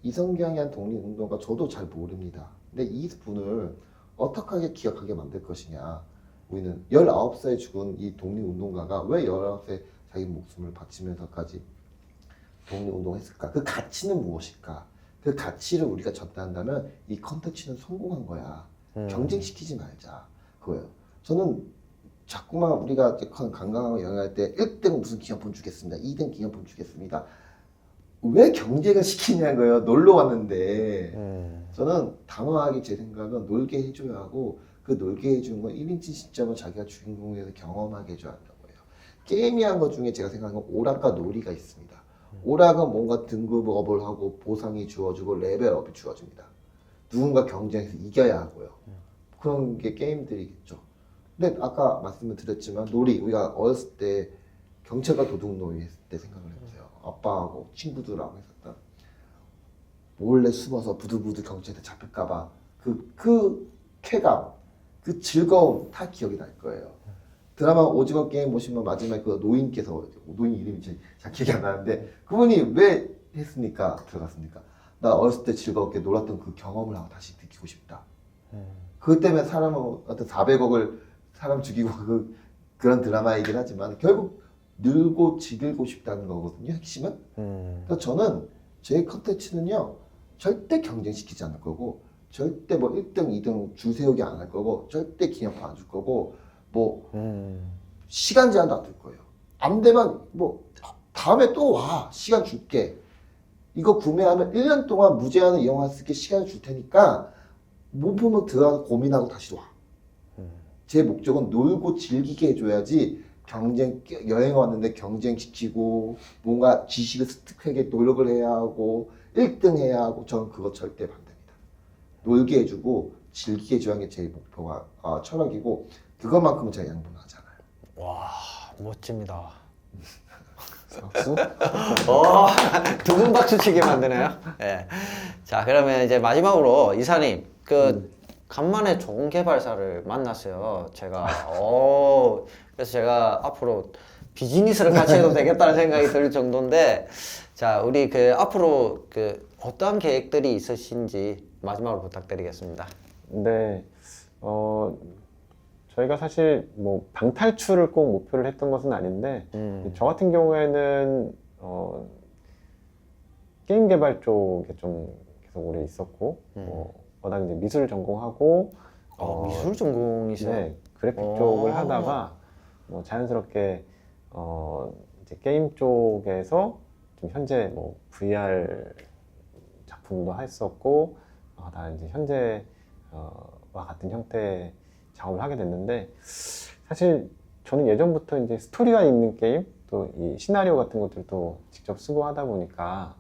이성경이란 독립운동가 저도 잘 모릅니다. 근데 이 분을 어떻게 기억하게 만들 것이냐. 우리는 19살에 죽은 이 독립운동가가 왜 19살에 자기 목숨을 바치면서까지 독립운동을 했을까? 그 가치는 무엇일까? 그 가치를 우리가 전달한다면 이 컨텐츠는 성공한 거야. 경쟁시키지 말자. 그거예요. 저는 자꾸만 우리가 관광하고 여행할 때 1등 무슨 기념품 주겠습니다. 2등 기념품 주겠습니다. 왜 경쟁을 시키냐는 거예요. 놀러 왔는데. 저는 단호하게 제 생각은 놀게 해줘야 하고 그 놀게 해주는 건 1인칭 시점을 자기가 주인공에 대해서 경험하게 해줘야 한다고 해요. 게임이란 것 중에 제가 생각하는 건 오락과 놀이가 있습니다. 오락은 뭔가 등급업을 하고 보상이 주어지고 레벨업이 주어집니다. 누군가 경쟁해서 이겨야 하고요. 그런 게 게임들이겠죠. 근데 아까 말씀을 드렸지만 놀이, 우리가 어렸을 때 경찰과 도둑놀이 했을 때 생각을 해보세요. 아빠하고 친구들하고 했었던 몰래 숨어서 부들부들 경찰한테 잡힐까봐 그 쾌감, 그 즐거움 다 기억이 날 거예요. 드라마 오징어 게임 보시면 마지막에 그 노인께서, 노인 이름이 잘 기억이 안 나는데 그분이 왜 했습니까? 들어갔습니까? 나 어렸을 때 즐겁게 놀았던 그 경험을 하고 다시 느끼고 싶다. 그것 때문에 사람은 어떤 400억을 사람 죽이고 그런 드라마이긴 하지만 결국 늘고 즐기고 싶다는 거거든요. 핵심은. 그래서 저는 제 컨텐츠는요 절대 경쟁시키지 않을 거고 절대 뭐 1등, 2등 줄 세우기 안 할 거고 절대 기념품 안 줄 거고 뭐 시간 제한도 안 둘 거예요. 안 되면 뭐 다음에 또 와. 시간 줄게. 이거 구매하면 1년 동안 무제한을 이용할 수 있게 시간을 줄 테니까 못 보면 들어가서 고민하고 다시 와. 제 목적은 놀고 즐기게 해줘야지 여행 왔는데 경쟁시키고 뭔가 지식을 습득하게 노력을 해야 하고 1등 해야 하고 저는 그거 절대 반대입니다. 놀게 해주고 즐기게 해줘야 하는 게 제 목표가 철학이고 그것만큼은 제가 양보는 하지 않아요. 와, 멋집니다. 박수? 두 분 박수 치게 만드네요. 네. 자, 그러면 이제 마지막으로 이사님, 간만에 좋은 개발사를 만났어요. 제가. 그래서 제가 앞으로 비즈니스를 같이 해도 되겠다는 생각이 들 정도인데, 자, 우리 앞으로 어떠한 계획들이 있으신지 마지막으로 부탁드리겠습니다. 네, 저희가 사실 뭐 방탈출을 꼭 목표를 했던 것은 아닌데 저 같은 경우에는 게임 개발 쪽에 좀 계속 오래 있었고 워낙 이제 미술을 전공하고 미술 전공이세요? 네, 그래픽 쪽을 하다가 뭐 자연스럽게 이제 게임 쪽에서 좀 현재 뭐 VR 작품도 했었고 다 이제 현재와 같은 형태의 작업을 하게 됐는데 사실 저는 예전부터 이제 스토리가 있는 게임 또 이 시나리오 같은 것들도 직접 쓰고 하다 보니까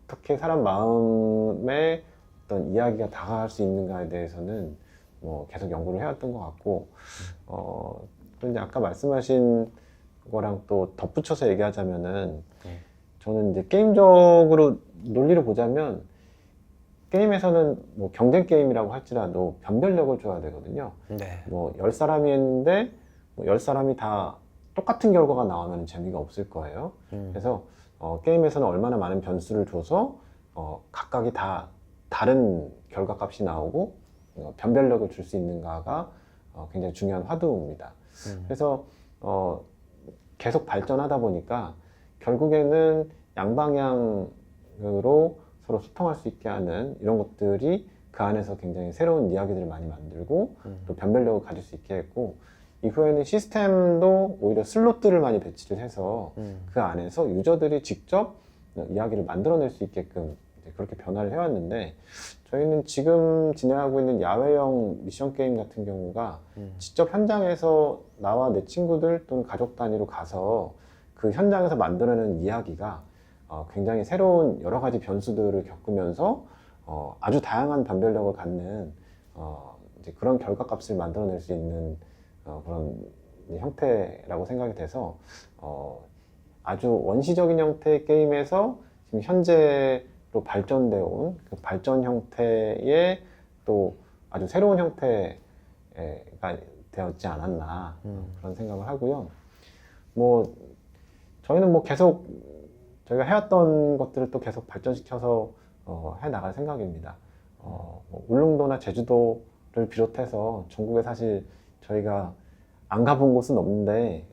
어떻게 사람 마음에 어떤 이야기가 다가갈 수 있는가에 대해서는 뭐 계속 연구를 해왔던 것 같고 또 이제 아까 말씀하신 거랑 또 덧붙여서 얘기하자면은 저는 이제 게임적으로 논리를 보자면 게임에서는 뭐 경쟁 게임이라고 할지라도 변별력을 줘야 되거든요. 네. 뭐 10사람이 했는데 뭐 10사람이 다 똑같은 결과가 나오면 재미가 없을 거예요. 그래서 게임에서는 얼마나 많은 변수를 줘서 각각이 다 다른 결과값이 나오고 변별력을 줄 수 있는가가 굉장히 중요한 화두입니다. 그래서 계속 발전하다 보니까 결국에는 양방향으로 서로 소통할 수 있게 하는 이런 것들이 그 안에서 굉장히 새로운 이야기들을 많이 만들고 또 변별력을 가질 수 있게 했고, 이후에는 시스템도 오히려 슬롯들을 많이 배치를 해서 그 안에서 유저들이 직접 이야기를 만들어낼 수 있게끔 이제 그렇게 변화를 해왔는데, 저희는 지금 진행하고 있는 야외형 미션 게임 같은 경우가 직접 현장에서 나와 내 친구들 또는 가족 단위로 가서 그 현장에서 만들어내는 이야기가 굉장히 새로운 여러 가지 변수들을 겪으면서 아주 다양한 변별력을 갖는 이제 그런 결과값을 만들어낼 수 있는 그런 형태라고 생각이 돼서 아주 원시적인 형태의 게임에서 지금 현재로 발전되어 온 그 발전 형태의 또 아주 새로운 형태가 되었지 않았나 그런 생각을 하고요. 뭐 저희는 뭐 계속 저희가 해왔던 것들을 또 계속 발전시켜서 해 나갈 생각입니다. 뭐 울릉도나 제주도를 비롯해서 전국에 사실 저희가 안 가본 곳은 없는데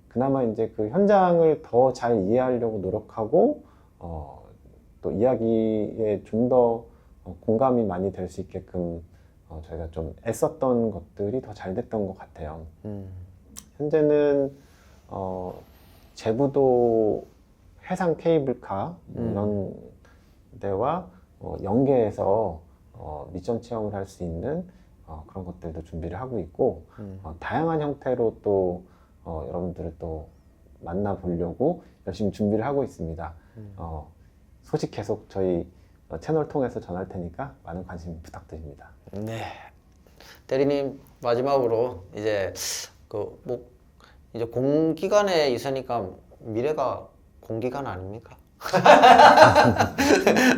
그나마 이제 그 현장을 더 잘 이해하려고 노력하고 또 이야기에 좀 더 공감이 많이 될 수 있게끔 저희가 좀 애썼던 것들이 더 잘 됐던 것 같아요. 현재는 제부도 해상 케이블카 이런 데와 연계해서 미션 체험을 할 수 있는 그런 것들도 준비를 하고 있고 다양한 형태로 또 여러분들을 또 만나보려고 열심히 준비를 하고 있습니다. 소식 계속 저희 채널 통해서 전할 테니까 많은 관심 부탁드립니다. 네. 대리님 마지막으로 이제 그 뭐 이제 공기관에 있으니까 미래가 공기관 아닙니까?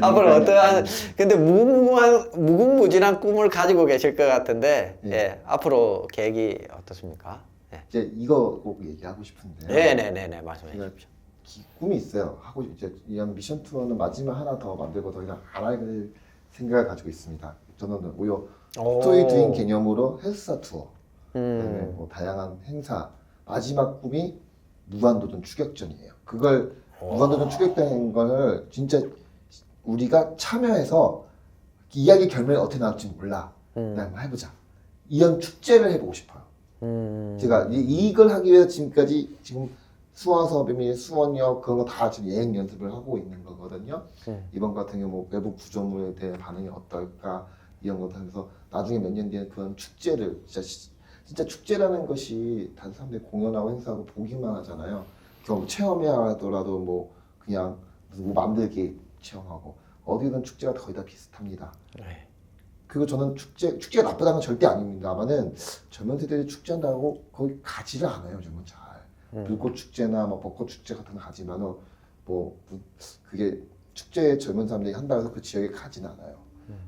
앞으로 어떠한 근데 무궁무진한 꿈을 가지고 계실 것 같은데 예, 앞으로 계획이 어떻습니까? 예. 이제 이거 꼭 얘기하고 싶은데요. 네네네네 말씀해 주십시오. 꿈이 있어요. 하고 이제 이런 미션 투어는 마지막 하나 더 만들고 더 이상 안 할 생각을 가지고 있습니다. 저는 오히려 스토리 드림 개념으로 헬스사 투어, 그다음에 뭐 다양한 행사, 마지막 꿈이 무한도전 추격전이에요. 그걸 무한도전 추격전인 걸 진짜 우리가 참여해서 이야기 결말이 어떻게 나올지 몰라. 한번 해보자. 이런 축제를 해보고 싶어요. 제가 이걸 하기 위해서 지금까지 지금 수원사업이나 수원역 그런 거 다 지금 예행 연습을 하고 있는 거거든요. 이번 같은 경우 뭐 외부 구조물에 대한 반응이 어떨까 이런 것도 하면서 나중에 몇 년 뒤에 그런 축제를 진짜 축제라는 것이 다른 사람들이 공연하고 행사하고 보기만 하잖아요. 경험 체험해야 하더라도 뭐 그냥 무슨 뭐 만들기 체험하고 어디든 축제가 거의 다 비슷합니다. 네. 그리고 저는 축제가 나쁘다는 건 절대 아닙니다만은 젊은 세대들이 축제한다고 거기 가지를 않아요. 요즘은 잘 불꽃 축제나 뭐 벚꽃 축제 같은 거 가지만은 뭐 그게 축제에 젊은 사람들이 한다고 해서 그 지역에 가지는 않아요.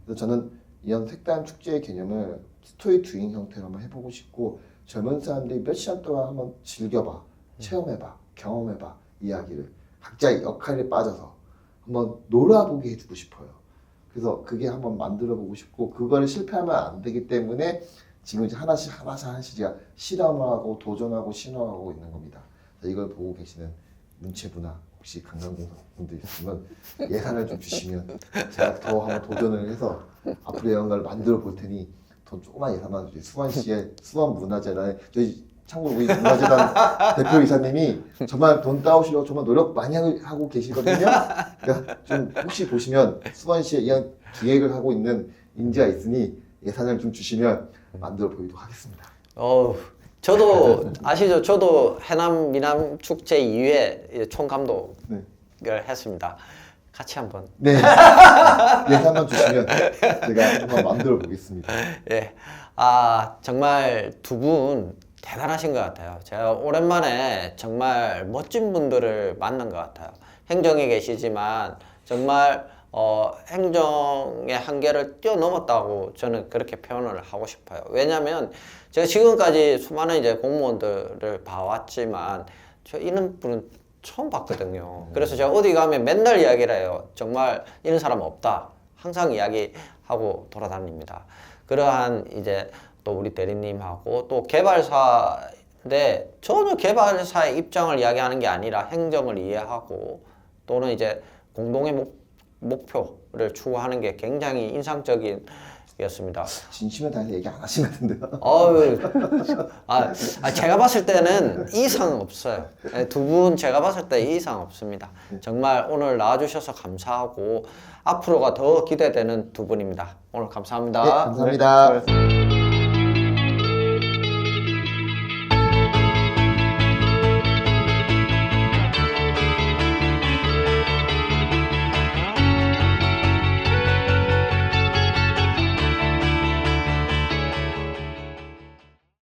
그래서 저는 이런 색다른 축제의 개념을 스토리 두잉 형태로 한번 해보고 싶고 젊은 사람들이 몇 시간 동안 한번 즐겨봐, 체험해봐, 경험해봐 이야기를 각자의 역할에 빠져서 한번 놀아보게 해주고 싶어요. 그래서 그게 한번 만들어보고 싶고 그걸 실패하면 안 되기 때문에 지금 이제 하나씩 제가 실험하고 도전하고 신화하고 있는 겁니다. 이걸 보고 계시는 문체부나 혹시 관광공사분들 있으면 예산을 좀 주시면 제가 더 한번 도전을 해서 앞으로 이런 걸 만들어 볼 테니 돈 조그만 예산만 주세요. 수원시의 수원문화재단에 저희 참고로 우리 문화재단 대표 이사님이 정말 돈 따오시려고 정말 노력 많이 하고 계시거든요. 그러니까 좀 혹시 보시면 수원시에 이런 기획을 하고 있는 인재가 있으니 예산을 좀 주시면 만들어 보이도록 하겠습니다. 저도 아시죠? 저도 해남 미남 축제 2회 총감독을 네. 했습니다. 같이 한번. 네. 예산만 주시면 제가 한번 만들어 보겠습니다. 예. 정말 두 분 대단하신 것 같아요. 제가 오랜만에 정말 멋진 분들을 만난 것 같아요. 행정에 계시지만 정말 행정의 한계를 뛰어넘었다고 저는 그렇게 표현을 하고 싶어요. 왜냐하면 제가 지금까지 수많은 이제 공무원들을 봐왔지만 저 이런 분은 처음 봤거든요. 그래서 제가 어디 가면 맨날 이야기를 해요. 정말 이런 사람 없다. 항상 이야기하고 돌아다닙니다. 그러한 이제 또 우리 대리님하고 또 개발사인데 전혀 개발사의 입장을 이야기하는 게 아니라 행정을 이해하고 또는 이제 공동의 목표를 추구하는 게 굉장히 인상적이었습니다. 진심에 대해서 얘기 안 하신 것 같은데요. 제가 봤을 때는 이상 없어요. 두 분 제가 봤을 때 이상 없습니다. 정말 오늘 나와주셔서 감사하고 앞으로가 더 기대되는 두 분입니다. 오늘 감사합니다. 네, 감사합니다. 네, 수고하셨습니다.